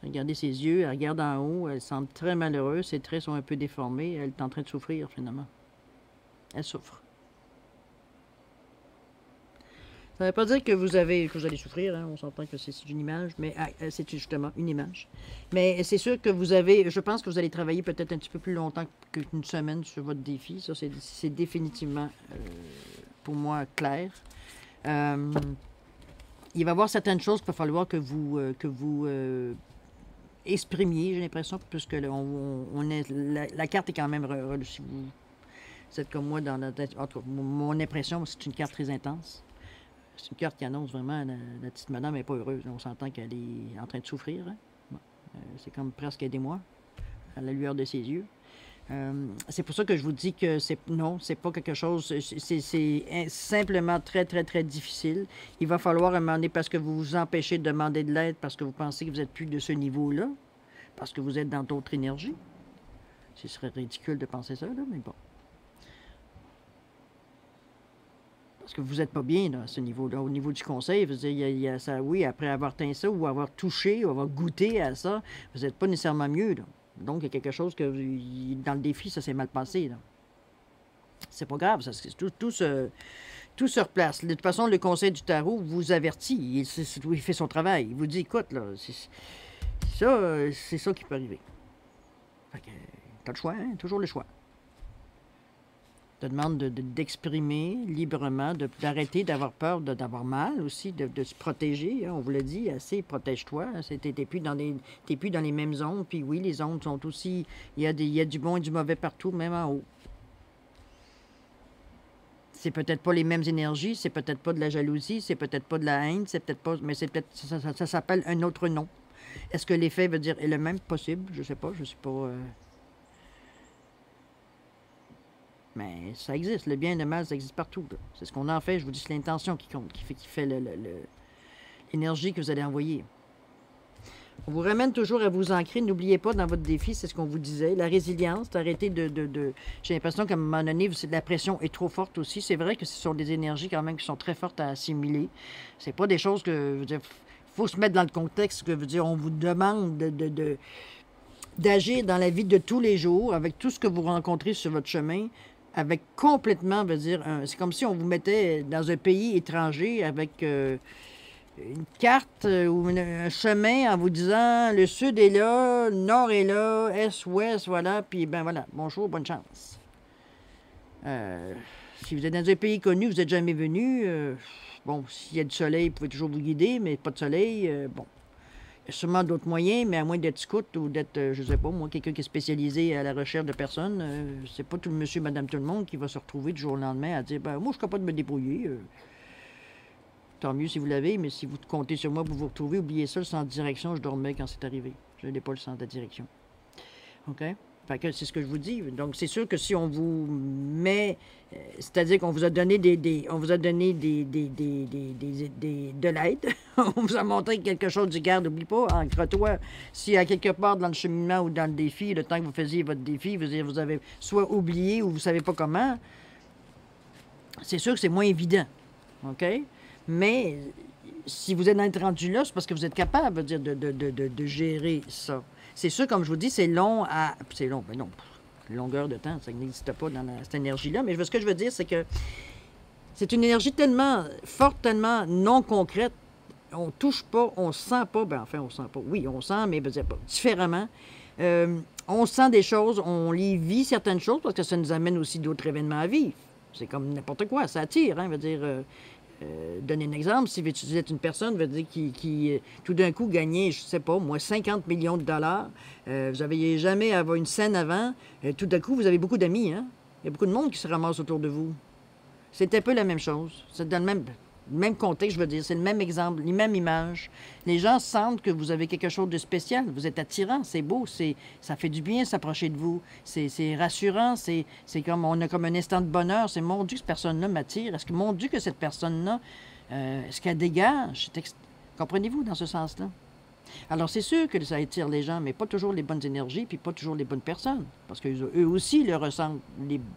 Regardez ses yeux, elle regarde en haut, elle semble très malheureuse, ses traits sont un peu déformés, elle est en train de souffrir finalement. Elle souffre. Ça ne veut pas dire que vous allez souffrir, hein, on s'entend que c'est une image, mais c'est justement une image. Mais c'est sûr que je pense que vous allez travailler peut-être un petit peu plus longtemps qu'une semaine sur votre défi. Ça, c'est définitivement, pour moi, clair. Il va y avoir certaines choses qu'il va falloir que vous exprimiez, j'ai l'impression, puisque là, la carte est quand même, si vous êtes comme moi, en tout cas, mon impression, c'est une carte très intense. C'est une carte qui annonce vraiment la petite madame n'est pas heureuse. On s'entend qu'elle est en train de souffrir. Hein? Bon. C'est comme presque aidez-moi à la lueur de ses yeux. C'est pour ça que je vous dis que c'est pas quelque chose. C'est simplement très, très, très difficile. Il va falloir un moment donné, parce que vous vous empêchez de demander de l'aide, parce que vous pensez que vous n'êtes plus de ce niveau-là, parce que vous êtes dans d'autres énergies. Ce serait ridicule de penser ça, là, mais bon. Parce que vous n'êtes pas bien là, à ce niveau-là. Au niveau du conseil, vous dire, il y a ça, oui, après avoir teint ça, ou avoir touché, ou avoir goûté à ça, vous n'êtes pas nécessairement mieux. Là. Donc, il y a quelque chose que dans le défi, ça s'est mal passé. Là. C'est pas grave, ça, tout se replace. De toute façon, le conseil du tarot vous avertit. Il fait son travail. Il vous dit, écoute, là, c'est ça qui peut arriver. Fait que, t'as le choix, hein? Toujours le choix. Te demande d'exprimer librement, d'arrêter d'avoir peur d'avoir mal aussi, de se protéger. Hein, on vous l'a dit, assez, protège-toi. T'es plus dans les mêmes zones. Puis oui, les zones sont aussi... Il y a du bon et du mauvais partout, même en haut. C'est peut-être pas les mêmes énergies, c'est peut-être pas de la jalousie, c'est peut-être pas de la haine, c'est peut-être pas... Mais c'est peut-être... Ça s'appelle un autre nom. Est-ce que l'effet veut dire est le même? Possible, je sais pas, je suis pas... Mais ça existe. Le bien et le mal, ça existe partout. C'est ce qu'on en fait. Je vous dis, c'est l'intention qui compte, qui fait l'énergie que vous allez envoyer. On vous ramène toujours à vous ancrer. N'oubliez pas, dans votre défi, c'est ce qu'on vous disait, la résilience, d'arrêter J'ai l'impression qu'à un moment donné, la pression est trop forte aussi. C'est vrai que ce sont des énergies quand même qui sont très fortes à assimiler. C'est pas des choses que... Il faut se mettre dans le contexte que, on vous demande d'agir dans la vie de tous les jours, avec tout ce que vous rencontrez sur votre chemin, avec complètement, c'est comme si on vous mettait dans un pays étranger avec une carte ou un chemin en vous disant le sud est là, le nord est là, est, ouest, voilà, puis ben voilà, bonjour, bonne chance. Si vous êtes dans un pays connu, vous n'êtes jamais venu, bon, s'il y a du soleil, vous pouvez toujours vous guider, mais pas de soleil, bon. Il y a sûrement d'autres moyens, mais à moins d'être scout ou d'être, je sais pas, moi, quelqu'un qui est spécialisé à la recherche de personnes, c'est pas tout le monsieur, madame, tout le monde qui va se retrouver du jour au lendemain à dire, ben moi, je suis capable de me débrouiller. Tant mieux si vous l'avez, mais si vous comptez sur moi pour vous retrouver, oubliez ça, le sens de direction, je dormais quand c'est arrivé. Je n'ai pas le sens de direction. OK? Fait que c'est ce que je vous dis. Donc, c'est sûr que si on vous met... c'est-à-dire qu'on vous a donné de l'aide. On vous a montré quelque chose du garde. N'oublie pas, ancre-toi. Si à quelque part dans le cheminement ou dans le défi, le temps que vous faisiez votre défi, vous avez soit oublié ou vous ne savez pas comment, c'est sûr que c'est moins évident. OK? Mais si vous êtes rendu là, c'est parce que vous êtes capable de gérer ça. C'est sûr, comme je vous dis, c'est long à... C'est long, mais non, longueur de temps, ça n'existe pas dans cette énergie-là. Mais ce que je veux dire, c'est que c'est une énergie tellement forte, tellement non concrète. On touche pas, on sent pas, ben enfin, on sent pas. Oui, on sent, mais différemment. On sent des choses, on les vit certaines choses, parce que ça nous amène aussi d'autres événements à vivre. C'est comme n'importe quoi, ça attire, hein, donner un exemple, si vous êtes une personne qui tout d'un coup gagnait, je ne sais pas, moi, 50 millions de dollars, vous n'aviez jamais avoir une scène avant, tout d'un coup, vous avez beaucoup d'amis, hein? Il y a beaucoup de monde qui se ramasse autour de vous. C'est un peu la même chose. C'est dans le même... même contexte, je veux dire, c'est le même exemple, les mêmes images. Les gens sentent que vous avez quelque chose de spécial, vous êtes attirant, c'est beau, ça fait du bien s'approcher de vous, c'est rassurant, c'est comme, on a comme un instant de bonheur, c'est mon Dieu que cette personne-là m'attire, est-ce que mon Dieu que cette personne-là, est-ce qu'elle dégage? Comprenez-vous dans ce sens-là? Alors, c'est sûr que ça attire les gens, mais pas toujours les bonnes énergies, puis pas toujours les bonnes personnes. Parce qu'eux aussi le ressentent.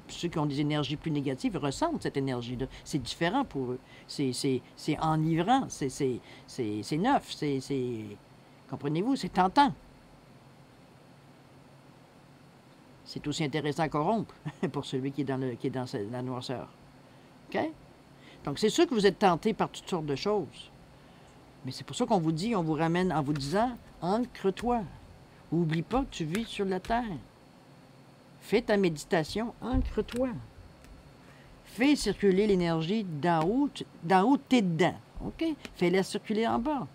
Ceux qui ont des énergies plus négatives ressentent cette énergie-là. C'est différent pour eux. C'est enivrant, c'est neuf, comprenez-vous, c'est tentant. C'est aussi intéressant à corrompre pour celui qui est dans la noirceur. OK? Donc, c'est sûr que vous êtes tenté par toutes sortes de choses. Mais c'est pour ça qu'on vous dit, on vous ramène en vous disant, ancre-toi. Oublie pas que tu vis sur la terre. Fais ta méditation, ancre-toi. Fais circuler l'énergie d'en haut, t'es dedans. OK? Fais-la circuler en bas.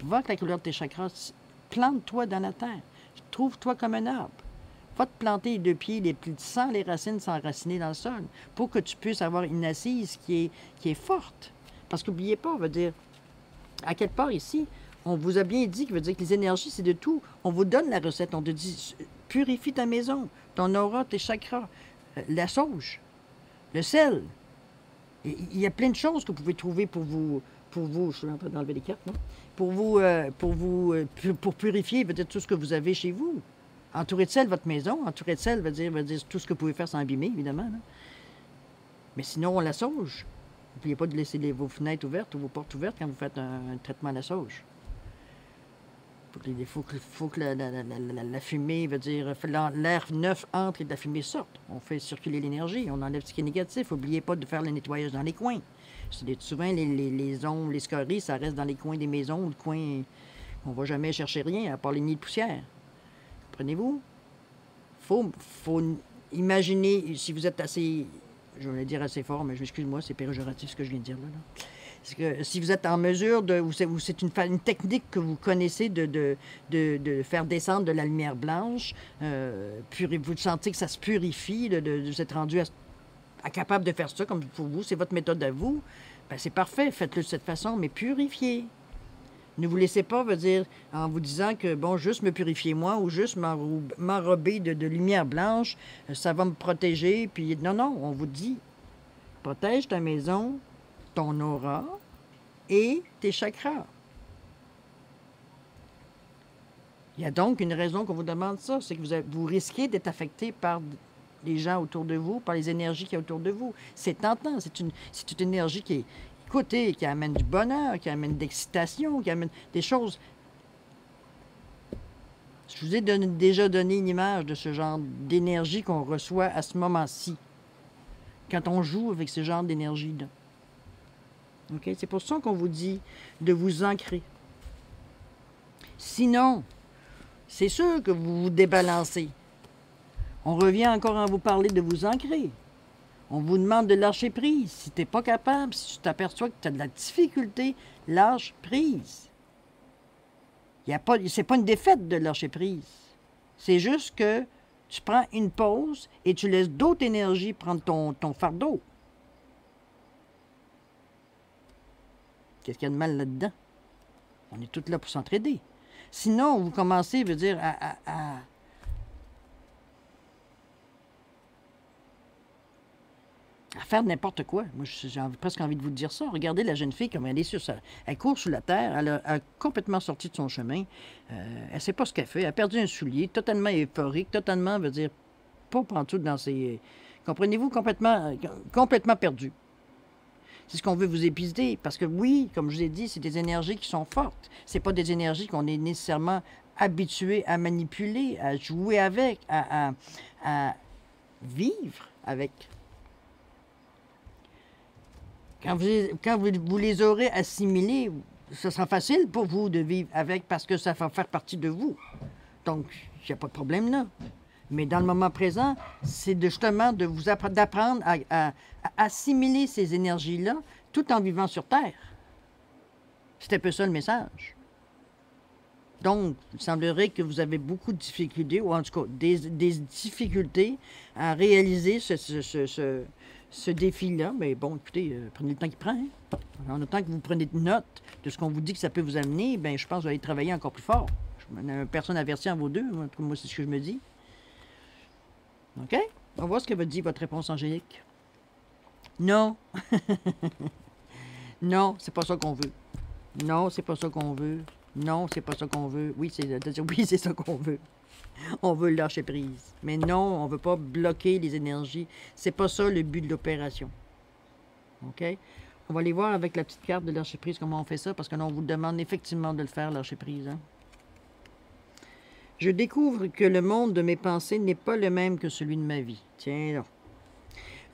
Va avec la couleur de tes chakras, plante-toi dans la terre. Trouve-toi comme un arbre. Va te planter les deux pieds sans les racines s'enraciner dans le sol, pour que tu puisses avoir une assise qui est forte. Parce qu'oubliez pas, on va dire, à quelque part ici, on vous a bien dit, que veut dire que les énergies, c'est de tout. On vous donne la recette. On te dit, purifie ta maison, ton aura, tes chakras, la sauge, le sel. Il y a plein de choses que vous pouvez trouver pour vous, je suis en train d'enlever les cartes, non? Pour purifier, veut dire tout ce que vous avez chez vous. Entourer de sel votre maison, entourer de sel veut dire tout ce que vous pouvez faire sans abîmer, évidemment. Là. Mais sinon, on la sauge. N'oubliez pas de laisser vos fenêtres ouvertes ou vos portes ouvertes quand vous faites un traitement à la sauge. Il faut que la fumée, veut dire, l'air neuf entre et la fumée sorte. On fait circuler l'énergie, on enlève ce qui est négatif. N'oubliez pas de faire le nettoyage dans les coins. Souvent, les ombres, les scories, ça reste dans les coins des maisons ou le coin. On ne va jamais chercher rien, à part les nids de poussière. Comprenez-vous? Faut imaginer, si vous êtes assez, je vais le dire assez fort, mais excuse-moi, c'est péjoratif ce que je viens de dire là. C'est que si vous êtes en mesure ou c'est une technique que vous connaissez de faire descendre de la lumière blanche, vous sentez que ça se purifie, vous êtes rendu capable de faire ça comme pour vous, c'est votre méthode à vous, ben c'est parfait, faites-le de cette façon, mais purifiez. Ne vous laissez pas, veut dire, en vous disant que, bon, juste me purifier moi ou juste m'enrober de lumière blanche, ça va me protéger. Puis, non, on vous dit, protège ta maison, ton aura et tes chakras. Il y a donc une raison qu'on vous demande ça, c'est que vous risquez d'être affecté par les gens autour de vous, par les énergies qui y a autour de vous. C'est tentant, c'est une énergie qui amène du bonheur, qui amène de l'excitation, qui amène des choses. Je vous ai déjà donné une image de ce genre d'énergie qu'on reçoit à ce moment-ci, quand on joue avec ce genre d'énergie-là. Okay? C'est pour ça qu'on vous dit de vous ancrer. Sinon, c'est sûr que vous vous débalancez. On revient encore à vous parler de vous ancrer. On vous demande de lâcher prise. Si tu n'es pas capable, si tu t'aperçois que tu as de la difficulté, lâche prise. C'est pas une défaite de lâcher prise. C'est juste que tu prends une pause et tu laisses d'autres énergies prendre ton fardeau. Qu'est-ce qu'il y a de mal là-dedans? On est tous là pour s'entraider. Sinon, vous commencez, veut dire, à faire n'importe quoi. Moi, j'ai presque envie de vous dire ça. Regardez la jeune fille, comme elle est sur ça. Elle court sous la terre, elle a complètement sorti de son chemin. Elle ne sait pas ce qu'elle fait. Elle a perdu un soulier, totalement euphorique, totalement, veut dire, pas pantoute dans ses... Comprenez-vous, complètement perdu. C'est ce qu'on veut vous épiser. Parce que oui, comme je vous ai dit, c'est des énergies qui sont fortes. Ce pas des énergies qu'on est nécessairement habitué à manipuler, à jouer avec, à vivre avec. Quand vous les aurez assimilés, ce sera facile pour vous de vivre avec parce que ça va faire partie de vous. Donc, il n'y a pas de problème là. Mais dans le moment présent, c'est justement d'apprendre à assimiler ces énergies-là tout en vivant sur Terre. C'est un peu ça le message. Donc, il semblerait que vous avez beaucoup de difficultés, ou en tout cas des difficultés à réaliser ce défi-là, mais bon, écoutez, prenez le temps qu'il prend. Hein? En autant que vous prenez note de ce qu'on vous dit que ça peut vous amener, ben je pense que vous allez travailler encore plus fort. Personne averti en vos deux. Moi, c'est ce que je me dis. OK? On va voir ce que va dire votre réponse angélique. Non. Non, c'est pas ça qu'on veut. Non, c'est pas ça qu'on veut. Non, c'est pas ça qu'on veut. Oui, oui, c'est ça qu'on veut. On veut lâcher prise. Mais non, on veut pas bloquer les énergies. C'est pas ça le but de l'opération. OK? On va aller voir avec la petite carte de lâcher prise comment on fait ça, parce que là, on vous demande effectivement de le faire, lâcher prise. Hein? Je découvre que le monde de mes pensées n'est pas le même que celui de ma vie. Tiens là.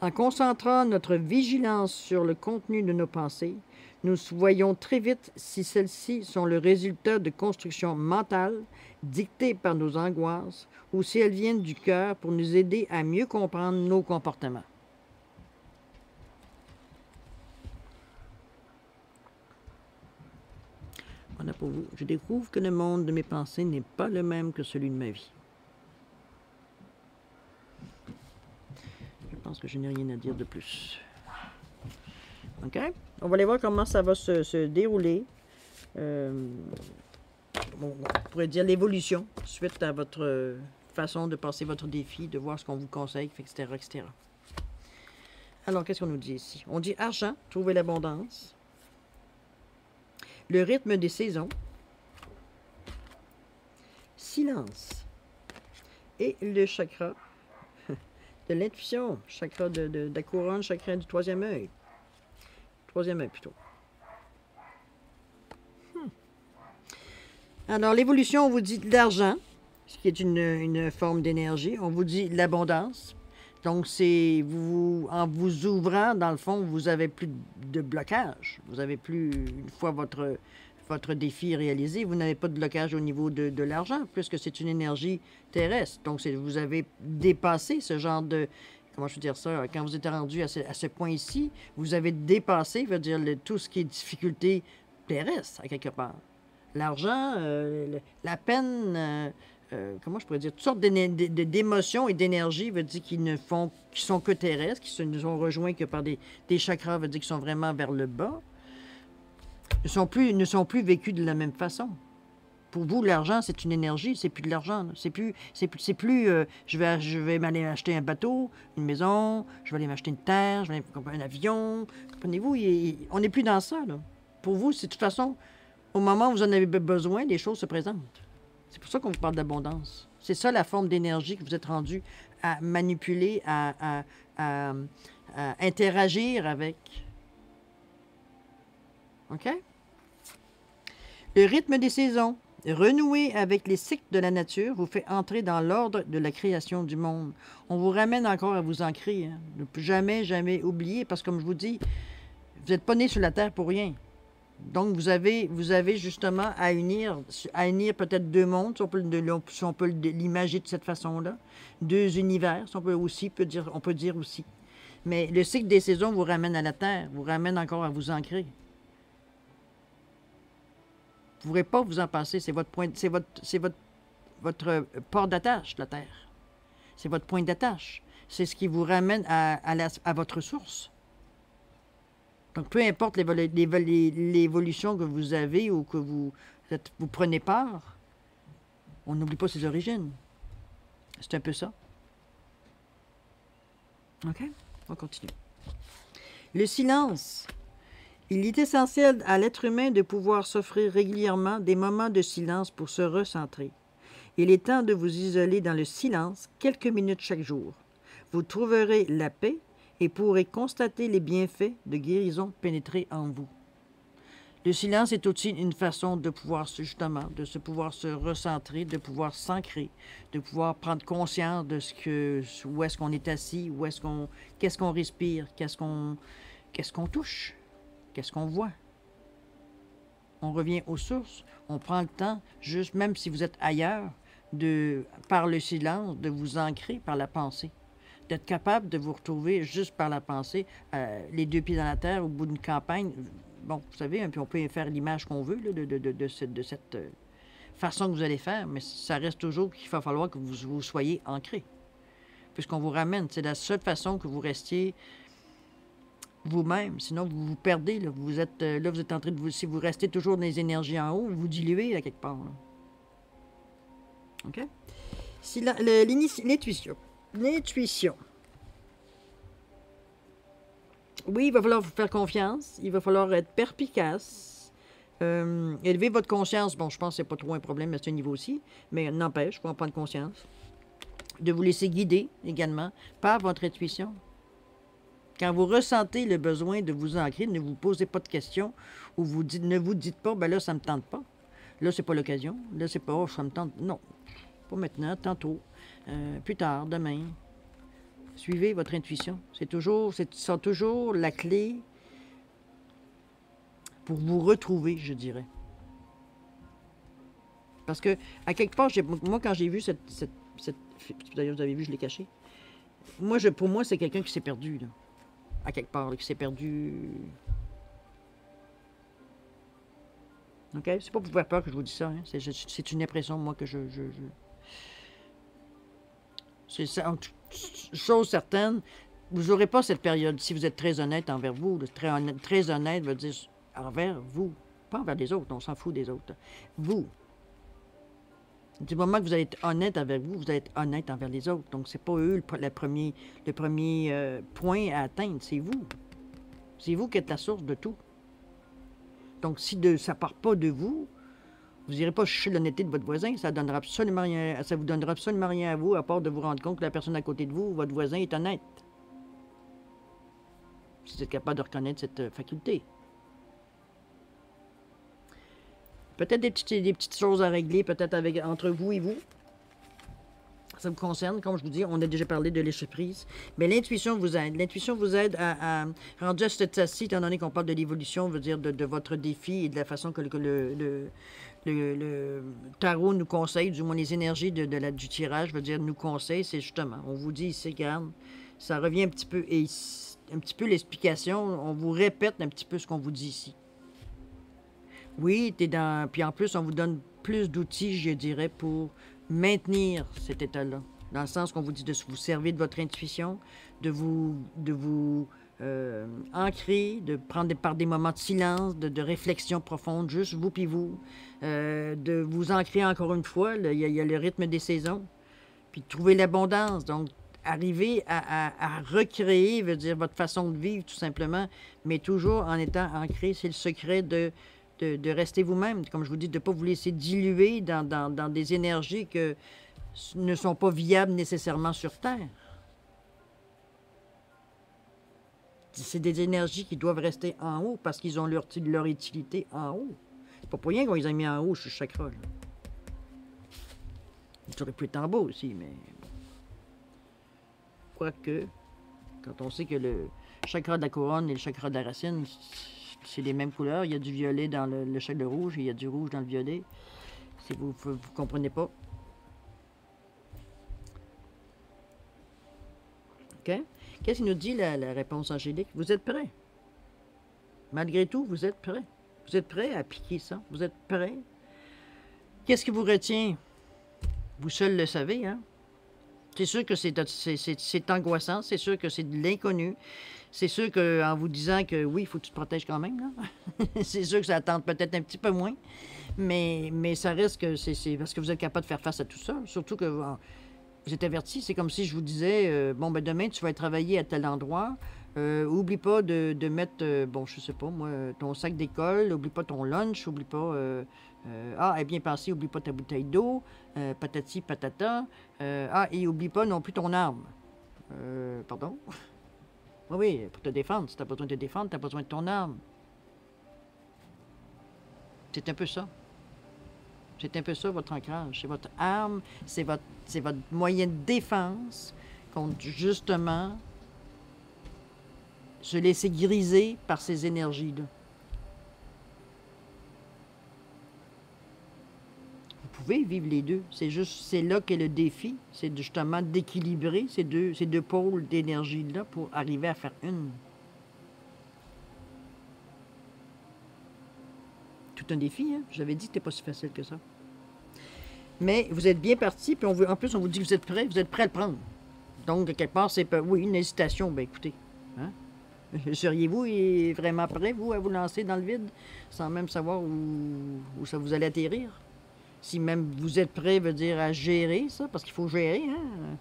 En concentrant notre vigilance sur le contenu de nos pensées, nous voyons très vite si celles-ci sont le résultat de constructions mentales dictées par nos angoisses ou si elles viennent du cœur pour nous aider à mieux comprendre nos comportements. Voilà pour vous. Je découvre que le monde de mes pensées n'est pas le même que celui de ma vie. Je pense que je n'ai rien à dire de plus. OK? On va aller voir comment ça va se dérouler. On pourrait dire l'évolution suite à votre façon de passer votre défi, de voir ce qu'on vous conseille, etc., etc. Alors, qu'est-ce qu'on nous dit ici? On dit argent, trouver l'abondance. Le rythme des saisons. Silence. Et le chakra de l'intuition, chakra de la couronne, chakra du troisième œil. Troisième œil plutôt. Alors, l'évolution, on vous dit de l'argent, ce qui est une forme d'énergie. On vous dit l'abondance. Donc, c'est en vous ouvrant, dans le fond, vous avez plus de blocage. Vous avez plus, une fois votre défi réalisé, vous n'avez pas de blocage au niveau de l'argent, puisque c'est une énergie terrestre. Donc, vous avez dépassé ce genre de... Comment je veux dire ça? Quand vous êtes rendu à ce point ici, vous avez dépassé, veut dire, tout ce qui est difficulté terrestre, à quelque part. L'argent, la peine, comment je pourrais dire, toutes sortes d'émotions et d'énergie, veut dire qui sont que terrestres, qui ne sont rejoints que par des chakras, veut dire qui sont vraiment vers le bas, ne sont plus vécus de la même façon. Pour vous, l'argent, c'est une énergie, c'est plus de l'argent. C'est plus je vais m'aller acheter un bateau, une maison, je vais aller m'acheter une terre, je vais aller un avion. Comprenez-vous, on n'est plus dans ça, là. Pour vous, c'est de toute façon, au moment où vous en avez besoin, les choses se présentent. C'est pour ça qu'on vous parle d'abondance. C'est ça la forme d'énergie que vous êtes rendu à manipuler, à interagir avec. OK? Le rythme des saisons. Renouer avec les cycles de la nature vous fait entrer dans l'ordre de la création du monde. On vous ramène encore à vous ancrer. Hein? Ne jamais, jamais oublier, parce que comme je vous dis, vous n'êtes pas né sur la Terre pour rien. Donc, vous avez justement à unir peut-être deux mondes, si on peut l'imaginer de cette façon-là, deux univers, si on peut dire aussi. Mais le cycle des saisons vous ramène à la Terre, vous ramène encore à vous ancrer. Vous ne pourrez pas vous en passer. C'est votre port d'attache, la Terre. C'est votre point d'attache. C'est ce qui vous ramène à votre source. Donc, peu importe l'évolution que vous avez ou que vous prenez part, on n'oublie pas ses origines. C'est un peu ça. OK? On va continuer. Le silence. Il est essentiel à l'être humain de pouvoir s'offrir régulièrement des moments de silence pour se recentrer. Il est temps de vous isoler dans le silence quelques minutes chaque jour. Vous trouverez la paix et pourrez constater les bienfaits de guérison pénétrer en vous. Le silence est aussi une façon de pouvoir pouvoir se recentrer, de pouvoir s'ancrer, de pouvoir prendre conscience de où est-ce qu'on est assis, qu'est-ce qu'on respire, qu'est-ce qu'on touche. Qu'est-ce qu'on voit? On revient aux sources. On prend le temps, juste même si vous êtes ailleurs, par le silence, de vous ancrer par la pensée. D'être capable de vous retrouver juste par la pensée, les deux pieds dans la terre, au bout d'une campagne. Bon, vous savez, puis on peut faire l'image qu'on veut là, de cette façon que vous allez faire, mais ça reste toujours qu'il va falloir que vous soyez ancré. Puisqu'on vous ramène, c'est la seule façon que vous restiez vous-même. Sinon, vous vous perdez. Là, vous êtes en train de vous... Si vous restez toujours dans les énergies en haut, vous diluez à quelque part. Là. OK? Si l'intuition. L'intuition. Oui, il va falloir vous faire confiance. Il va falloir être perspicace. Élever votre conscience. Bon, je pense que c'est pas trop un problème à ce niveau aussi. Mais n'empêche, il faut en prendre conscience. De vous laisser guider également par votre intuition. Quand vous ressentez le besoin de vous ancrer, ne vous posez pas de questions ou ne vous dites pas, ben là, ça ne me tente pas. Là, c'est pas l'occasion. Là, c'est pas, oh, ça me tente. Non, pas maintenant, tantôt, plus tard, demain. Suivez votre intuition. C'est toujours la clé pour vous retrouver, je dirais. Parce que, à quelque part, moi, quand j'ai vu d'ailleurs, vous avez vu, je l'ai caché. Pour moi, c'est quelqu'un qui s'est perdu, là. À quelque part, là, qui s'est perdu. OK? C'est pas pour vous faire peur que je vous dis ça. Hein? C'est une impression, moi, que c'est ça. Chose certaine, vous n'aurez pas cette période, si vous êtes très honnête envers vous. Très honnête veut dire envers vous. Pas envers les autres, on s'en fout des autres. Vous. Du moment que vous allez être honnête avec vous, vous allez être honnête envers les autres. Donc, c'est pas eux le premier point à atteindre, c'est vous. C'est vous qui êtes la source de tout. Donc, si ça part pas de vous, vous n'irez pas chercher l'honnêteté de votre voisin. Ça donnera absolument rien, ça vous donnera absolument rien à vous, à part de vous rendre compte que la personne à côté de vous, votre voisin, est honnête. Si vous êtes capable de reconnaître cette faculté. Peut-être des petites choses à régler, peut-être entre vous et vous. Ça vous concerne, comme je vous dis, on a déjà parlé de lâcher-prise. Mais l'intuition vous aide. L'intuition vous aide à rendre à cette stade-ci, étant donné qu'on parle de l'évolution, veut dire de votre défi et de la façon que le tarot nous conseille, du moins les énergies du tirage, veut dire nous conseille, c'est justement, on vous dit ici, regarde, ça revient un petit peu l'explication, on vous répète un petit peu ce qu'on vous dit ici. Oui, puis en plus, on vous donne plus d'outils, je dirais, pour maintenir cet état-là. Dans le sens qu'on vous dit de vous servir de votre intuition, de vous ancrer, de prendre par des moments de silence, de réflexion profonde, juste vous puis vous, de vous ancrer encore une fois. Il y a le rythme des saisons, puis de trouver l'abondance. Donc, arriver à recréer, veut dire votre façon de vivre, tout simplement, mais toujours en étant ancré. C'est le secret de rester vous-même, comme je vous dis, de ne pas vous laisser diluer dans des énergies qui ne sont pas viables nécessairement sur Terre. C'est des énergies qui doivent rester en haut parce qu'ils ont leur utilité en haut. C'est pas pour rien qu'on les a mis en haut, ce chakra. Là. Ils auraient pu être en bas aussi, mais bon. Quoique, quand on sait que le chakra de la couronne et le chakra de la racine, c'est les mêmes couleurs. Il y a du violet dans le chakra rouge et il y a du rouge dans le violet. Si vous ne comprenez pas. OK? Qu'est-ce qu'il nous dit la réponse angélique? Vous êtes prêts. Malgré tout, vous êtes prêts. Vous êtes prêts à appliquer ça. Vous êtes prêts. Qu'est-ce qui vous retient? Vous seul le savez, hein? C'est sûr que c'est angoissant. C'est sûr que c'est de l'inconnu. C'est sûr qu'en vous disant que oui, il faut que tu te protèges quand même, là. C'est sûr que ça tente peut-être un petit peu moins. Mais ça reste que c'est parce que vous êtes capable de faire face à tout ça. Surtout que vous êtes averti. C'est comme si je vous disais, bon, ben demain, tu vas travailler à tel endroit. Oublie pas de mettre, bon, je sais pas, moi, ton sac d'école. Oublie pas ton lunch. Oublie pas... bien pensé, oublie pas ta bouteille d'eau. Patati, patata. Et oublie pas non plus ton arme. Pardon? Oui, pour te défendre. Si tu as besoin de te défendre, tu as besoin de ton arme. C'est un peu ça. C'est un peu ça, votre ancrage. C'est votre arme, c'est votre moyen de défense contre, justement, se laisser griser par ces énergies-là. Vous pouvez vivre les deux. C'est là qu'est le défi. C'est justement d'équilibrer ces deux pôles d'énergie-là pour arriver à faire une. Tout un défi, hein? Je vous avais dit que c'était pas si facile que ça. Mais vous êtes bien parti, puis en plus, on vous dit que vous êtes prêt à le prendre. Donc, de quelque part, c'est oui, une hésitation, ben écoutez. Hein? Seriez-vous vraiment prêt, vous, à vous lancer dans le vide sans même savoir où ça vous allez atterrir? Si même vous êtes prêt, veut dire à gérer ça, parce qu'il faut gérer, hein?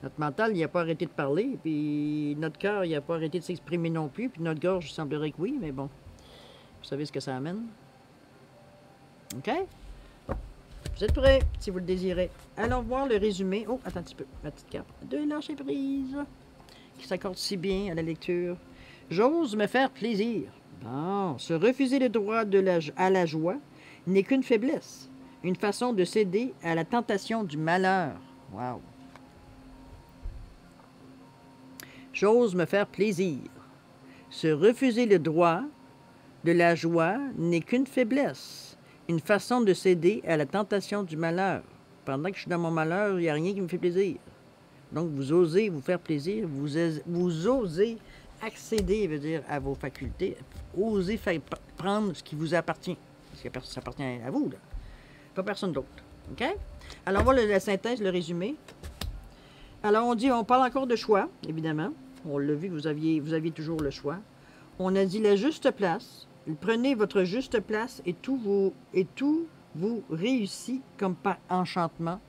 Notre mental, il n'a pas arrêté de parler, puis notre cœur, il n'a pas arrêté de s'exprimer non plus, puis notre gorge, il semblerait que oui, mais bon, vous savez ce que ça amène. OK? Vous êtes prêts, si vous le désirez. Allons voir le résumé. Oh, attends un petit peu, ma petite carte. De lâcher prise, qui s'accorde si bien à la lecture. J'ose me faire plaisir. Bon, se refuser le droit à la joie n'est qu'une faiblesse, une façon de céder à la tentation du malheur. Wow. J'ose me faire plaisir. Se refuser le droit de la joie n'est qu'une faiblesse, une façon de céder à la tentation du malheur. Pendant que je suis dans mon malheur, il n'y a rien qui me fait plaisir. Donc, vous osez vous faire plaisir, vous osez accéder, veut dire, à vos facultés, osez prendre ce qui vous appartient. Parce que ça appartient à vous, là. Pas personne d'autre. OK? Alors, on voit la synthèse, le résumé. Alors, on parle encore de choix, évidemment. On l'a vu que vous aviez toujours le choix. On a dit la juste place. Prenez votre juste place et tout vous réussit comme par enchantement.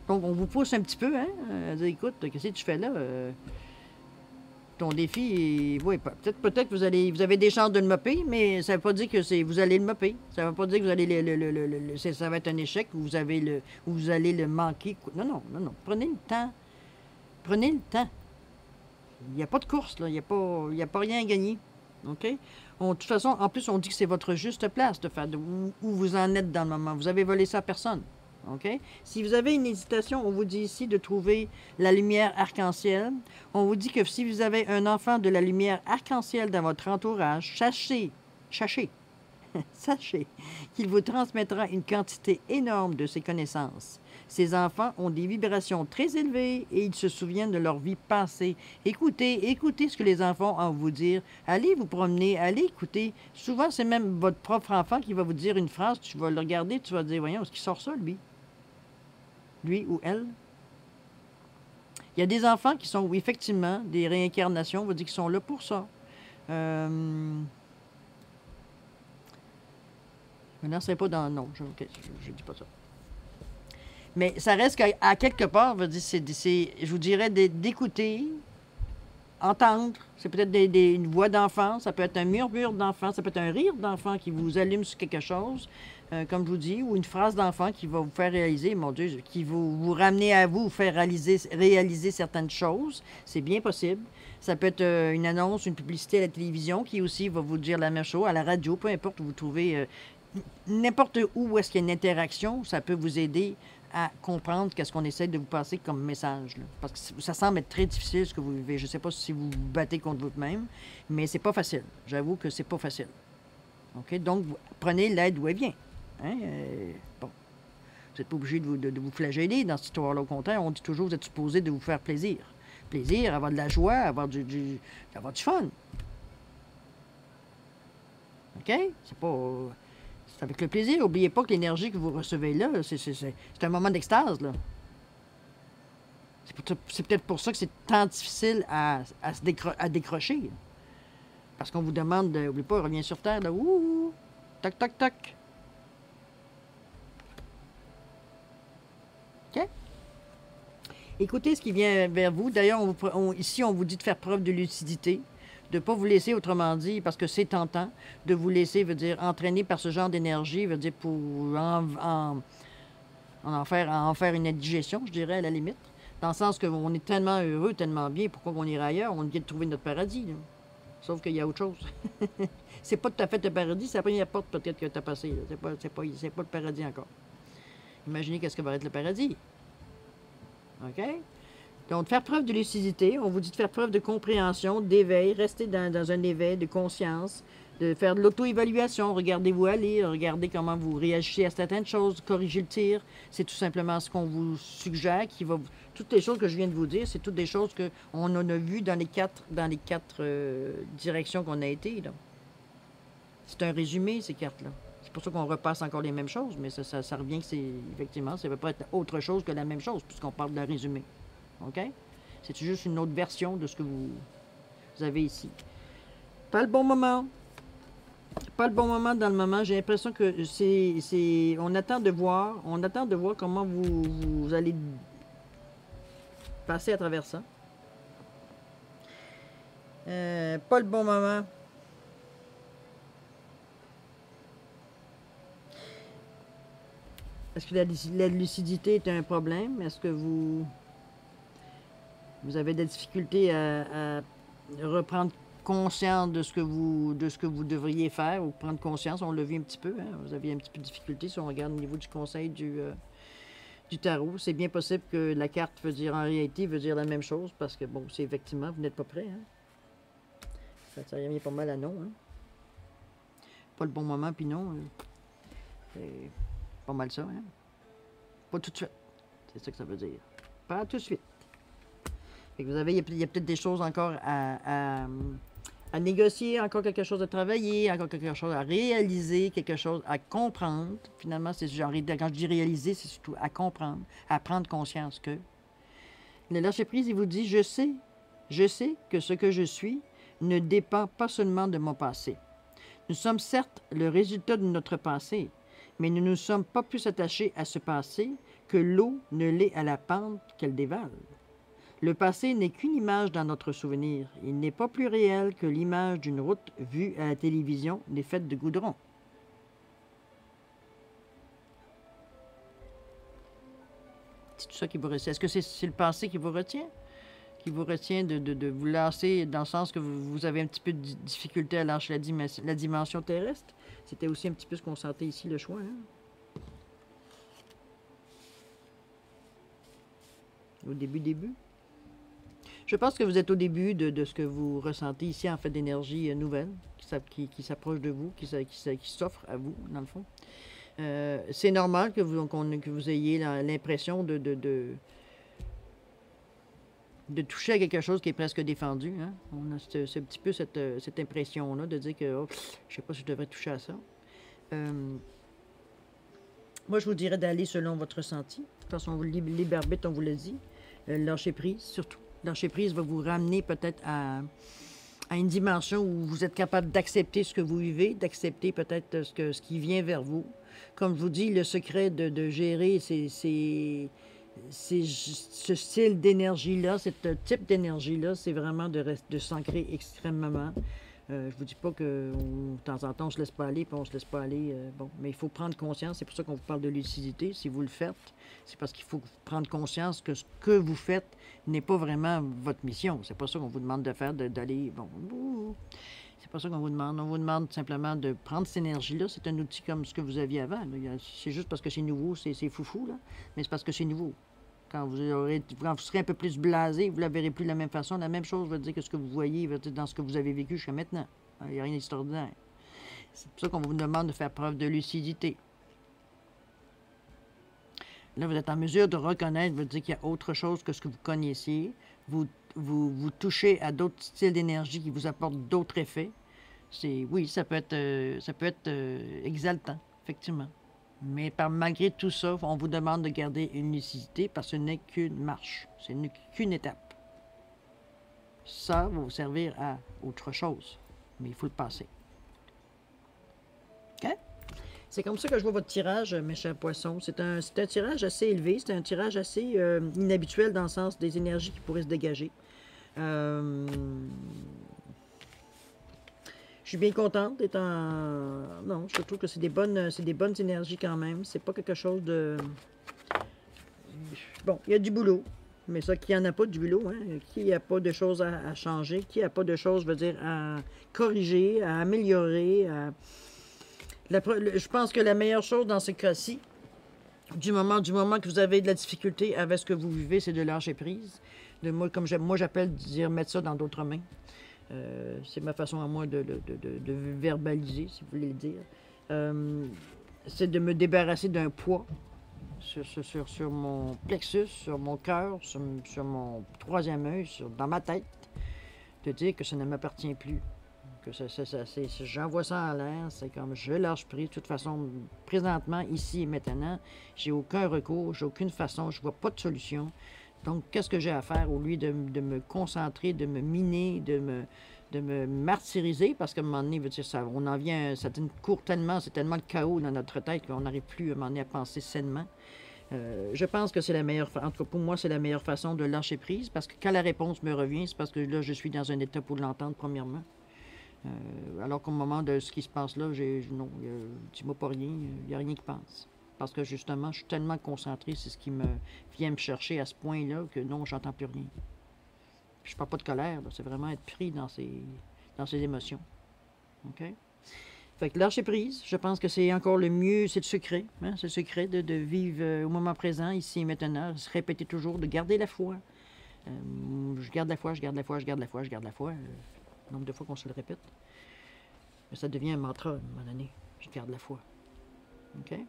Donc, on vous pousse un petit peu, hein, à dire, écoute, qu'est-ce que tu fais là? Ton défi, oui, peut-être que vous avez des chances de le mopper, mais ça ne veut pas dire que vous allez le mopper. Ça ne veut pas dire que vous allez ça va être un échec ou vous allez le manquer. Non, non, non, non. Prenez le temps. Prenez le temps. Il n'y a pas de course, là. Il n'y a pas rien à gagner. OK? De toute façon, en plus, on dit que c'est votre juste place de faire où vous en êtes dans le moment. Vous avez volé ça à personne. OK? Si vous avez une hésitation, on vous dit ici de trouver la lumière arc-en-ciel. On vous dit que si vous avez un enfant de la lumière arc-en-ciel dans votre entourage, sachez qu'il vous transmettra une quantité énorme de ses connaissances. Ces enfants ont des vibrations très élevées et ils se souviennent de leur vie passée. Écoutez ce que les enfants ont à vous dire. Allez vous promener, allez écouter. Souvent, c'est même votre propre enfant qui va vous dire une phrase. Tu vas le regarder, tu vas dire, voyons, est-ce qu'il sort ça, lui? Lui ou elle? Il y a des enfants qui sont, effectivement, des réincarnations, on va dire qu'ils sont là pour ça. Je ne lancerai pas dans... Non, je ne dis pas ça. Mais ça reste qu'à quelque part, je vous dirais d'écouter, entendre. C'est peut-être une voix d'enfant, ça peut être un murmure d'enfant, ça peut être un rire d'enfant qui vous allume sur quelque chose, comme je vous dis, ou une phrase d'enfant qui va vous faire réaliser, mon Dieu, qui va vous ramener à vous faire réaliser certaines choses. C'est bien possible. Ça peut être une annonce, une publicité à la télévision qui aussi va vous dire la même chose, à la radio, peu importe où vous trouvez, n'importe où est-ce qu'il y a une interaction, ça peut vous aider à comprendre qu'est-ce qu'on essaie de vous passer comme message. Là. Parce que ça semble être très difficile ce que vous vivez. Je ne sais pas si vous vous battez contre vous-même, mais c'est pas facile. J'avoue que c'est pas facile. OK? Donc, prenez l'aide où elle vient. Hein? Bon. Vous n'êtes pas obligé de vous flageller dans cette histoire-là. Au contraire, on dit toujours que vous êtes supposé de vous faire plaisir. Plaisir, avoir de la joie, avoir du fun. OK? C'est pas... C'est avec le plaisir. N'oubliez pas que l'énergie que vous recevez là, c'est un moment d'extase. Là. C'est peut-être pour ça que c'est tant difficile à décrocher. Parce qu'on vous demande, n'oubliez pas, revient sur Terre, là, ouh, toc, toc, toc. OK? Écoutez ce qui vient vers vous. D'ailleurs, ici, on vous dit de faire preuve de lucidité. De ne pas vous laisser, autrement dit, parce que c'est tentant, de vous laisser, veut dire, entraîner par ce genre d'énergie, veut dire, pour en faire une indigestion, je dirais, à la limite. Dans le sens qu'on est tellement heureux, tellement bien, pourquoi on irait ailleurs? On vient de trouver notre paradis, là. Sauf qu'il y a autre chose. C'est pas tout à fait le paradis, c'est la première porte peut-être que tu as passée. C'est pas le paradis encore. Imaginez qu'est-ce que va être le paradis. OK? Donc, faire preuve de lucidité, on vous dit de faire preuve de compréhension, d'éveil, rester dans un éveil de conscience, de faire de l'auto-évaluation, regardez-vous aller, regardez comment vous réagissez à certaines choses, corriger le tir, c'est tout simplement ce qu'on vous suggère, toutes les choses que je viens de vous dire, c'est toutes des choses qu'on en a vues dans les quatre directions qu'on a été. C'est un résumé, ces cartes-là. C'est pour ça qu'on repasse encore les mêmes choses, mais ça revient que effectivement, ça ne peut pas être autre chose que la même chose, puisqu'on parle d'un résumé. OK? C'est juste une autre version de ce que vous avez ici. Pas le bon moment. Pas le bon moment dans le moment. J'ai l'impression que c'est... On attend de voir. On attend de voir comment vous allez passer à travers ça. Pas le bon moment. Est-ce que la lucidité est un problème? Est-ce que vous avez des difficultés à reprendre conscience de ce que vous devriez faire ou prendre conscience? On l'a vu un petit peu, hein? Vous aviez un petit peu de difficulté si on regarde au niveau du conseil du tarot. C'est bien possible que la carte veut dire en réalité veut dire la même chose parce que bon, c'est effectivement, vous n'êtes pas prêt, hein? Ça revient pas mal à non, hein? Pas le bon moment, puis non. C'est pas mal ça, hein? Pas tout de suite. C'est ça que ça veut dire. Pas tout de suite. Fait que vous avez, il y a peut-être des choses encore à négocier, encore quelque chose à travailler, encore quelque chose à réaliser, quelque chose à comprendre. Finalement, c'est genre, quand je dis réaliser, c'est surtout à comprendre, à prendre conscience que. Le lâcher-prise, il vous dit, je sais que ce que je suis ne dépend pas seulement de mon passé. Nous sommes certes le résultat de notre passé, mais nous ne sommes pas plus attachés à ce passé que l'eau ne l'est à la pente qu'elle dévale. Le passé n'est qu'une image dans notre souvenir. Il n'est pas plus réel que l'image d'une route vue à la télévision n'est faite de goudron. C'est tout ça qui vous retient. Est-ce que c'est le passé qui vous retient? Qui vous retient de vous lasser dans le sens que vous avez un petit peu de difficulté à lâcher la dimension terrestre? C'était aussi un petit peu ce qu'on sentait ici, le choix, hein? Au début. Je pense que vous êtes au début de ce que vous ressentez ici, en fait, d'énergie nouvelle qui s'approche de vous, qui s'offre à vous, dans le fond. C'est normal que vous ayez l'impression de toucher à quelque chose qui est presque défendu, hein? On a c'est un petit peu cette impression-là de dire que oh, je ne sais pas si je devrais toucher à ça. Moi, je vous dirais d'aller selon votre ressenti. De toute façon, libre arbitre, on vous l'a dit. Lâcher prise, surtout. Lâcher prise va vous ramener peut-être à une dimension où vous êtes capable d'accepter ce que vous vivez, d'accepter peut-être ce qui vient vers vous. Comme je vous dis, le secret de gérer ce style d'énergie-là, ce type d'énergie-là, c'est vraiment de s'ancrer extrêmement. Je vous dis pas que de temps en temps, on se laisse pas aller, puis on se laisse pas aller. Bon, mais il faut prendre conscience. C'est pour ça qu'on vous parle de lucidité. Si vous le faites, c'est parce qu'il faut prendre conscience que ce que vous faites n'est pas vraiment votre mission. C'est pas ça qu'on vous demande de faire, d'aller. Bon, c'est pas ça qu'on vous demande. On vous demande simplement de prendre cette énergie-là. C'est un outil comme ce que vous aviez avant. C'est juste parce que c'est nouveau, c'est foufou, là. Mais c'est parce que c'est nouveau. Quand vous serez un peu plus blasé, vous ne la verrez plus de la même façon. La même chose veut dire que ce que vous voyez veut dire dans ce que vous avez vécu jusqu'à maintenant. Il n'y a rien d'extraordinaire. C'est pour ça qu'on vous demande de faire preuve de lucidité. Là, vous êtes en mesure de reconnaître, veut dire qu'il y a autre chose que ce que vous connaissiez. Vous touchez à d'autres styles d'énergie qui vous apportent d'autres effets. Oui, ça peut être exaltant, effectivement. Mais malgré tout ça, on vous demande de garder une lucidité parce que ce n'est qu'une marche. Ce n'est qu'une étape. Ça va vous servir à autre chose. Mais il faut le passer. OK? C'est comme ça que je vois votre tirage, mes chers poissons. C'est un tirage assez élevé. C'est un tirage assez inhabituel dans le sens des énergies qui pourraient se dégager. Je suis bien contente d'être en... Non, je trouve que c'est des bonnes énergies quand même. C'est pas quelque chose de... Bon, il y a du boulot. Mais ça, qui n'en a pas du boulot, hein? Qui n'a pas de choses à changer, qui n'a pas de choses, je veux dire, à corriger, à améliorer. Je pense que la meilleure chose dans ce cas-ci, du moment que vous avez de la difficulté avec ce que vous vivez, c'est de lâcher prise. Moi, j'appelle dire mettre ça dans d'autres mains. C'est ma façon à moi de verbaliser, si vous voulez le dire. C'est de me débarrasser d'un poids sur mon plexus, sur mon cœur, sur mon troisième œil, dans ma tête, de dire que ça ne m'appartient plus. Que j'envoie ça en l'air, c'est comme je lâche prise. De toute façon, présentement, ici et maintenant, j'ai aucun recours, j'ai aucune façon, je vois pas de solution. Donc, qu'est-ce que j'ai à faire au lieu de me concentrer, de me miner, de me martyriser, parce qu'à un moment donné, veut dire, ça, on en vient, ça court tellement, c'est tellement le chaos dans notre tête qu'on n'arrive plus à un moment donné à penser sainement. Je pense que c'est la meilleure, en tout cas pour moi, c'est la meilleure façon de lâcher prise, parce que quand la réponse me revient, c'est parce que là, je suis dans un état pour l'entendre, premièrement. Alors qu'au moment de ce qui se passe là, non, dis-moi pas rien, il n'y a rien qui passe. Parce que justement, je suis tellement concentré, c'est ce qui me vient me chercher à ce point-là que non, j'entends plus rien. Puis je parle pas de colère, c'est vraiment être pris dans ses émotions. OK? Fait que lâcher prise, je pense que c'est encore le mieux, c'est le secret. Hein? C'est le secret de vivre au moment présent, ici et maintenant, se répéter toujours, de garder la foi. Je garde la foi, je garde la foi, je garde la foi, je garde la foi. Le nombre de fois qu'on se le répète. Mais ça devient un mantra à un moment donné. Je garde la foi. OK?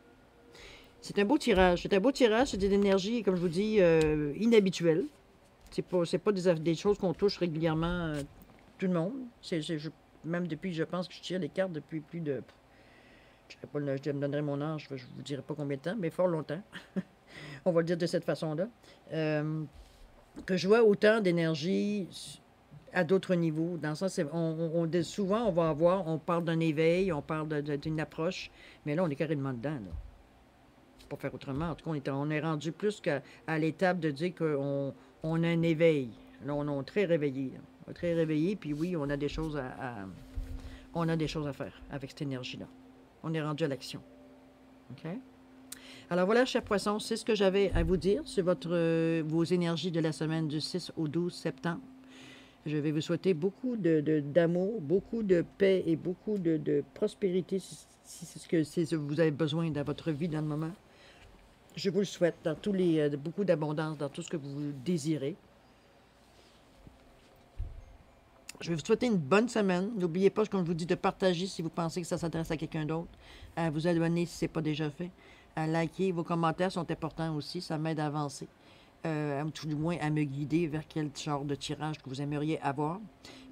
C'est un beau tirage. C'est un beau tirage, c'est des énergies, comme je vous dis, inhabituelles. C'est pas des choses qu'on touche régulièrement tout le monde. Même depuis, je pense que je tire les cartes depuis plus de... Je me donnerai mon âge, je vous dirai pas combien de temps, mais fort longtemps. On va le dire de cette façon-là. Que je vois autant d'énergie à d'autres niveaux. Dans le sens, souvent, on parle d'un éveil, on parle d'une approche, mais là, on est carrément dedans, là. Pas faire autrement. En tout cas, on est rendu plus qu'à l'étape de dire qu'on a un éveil. Là, on est très réveillé. Là. On est très réveillé, puis oui, on a des choses on a des choses à faire avec cette énergie-là. On est rendu à l'action. OK? Alors voilà, chers poissons, c'est ce que j'avais à vous dire sur vos énergies de la semaine du 6 au 12 septembre. Je vais vous souhaiter beaucoup d'amour, beaucoup de paix et beaucoup de prospérité si c'est ce que vous avez besoin dans votre vie dans le moment. Je vous le souhaite dans beaucoup d'abondance dans tout ce que vous désirez. Je vais vous souhaiter une bonne semaine. N'oubliez pas, comme je vous dis, de partager si vous pensez que ça s'adresse à quelqu'un d'autre. À vous abonner si ce n'est pas déjà fait. À liker. Vos commentaires sont importants aussi. Ça m'aide à avancer. Tout du moins à me guider vers quel genre de tirage que vous aimeriez avoir.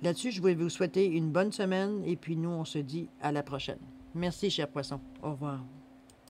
Là-dessus, je vais vous souhaiter une bonne semaine et puis nous, on se dit à la prochaine. Merci, chers poissons. Au revoir.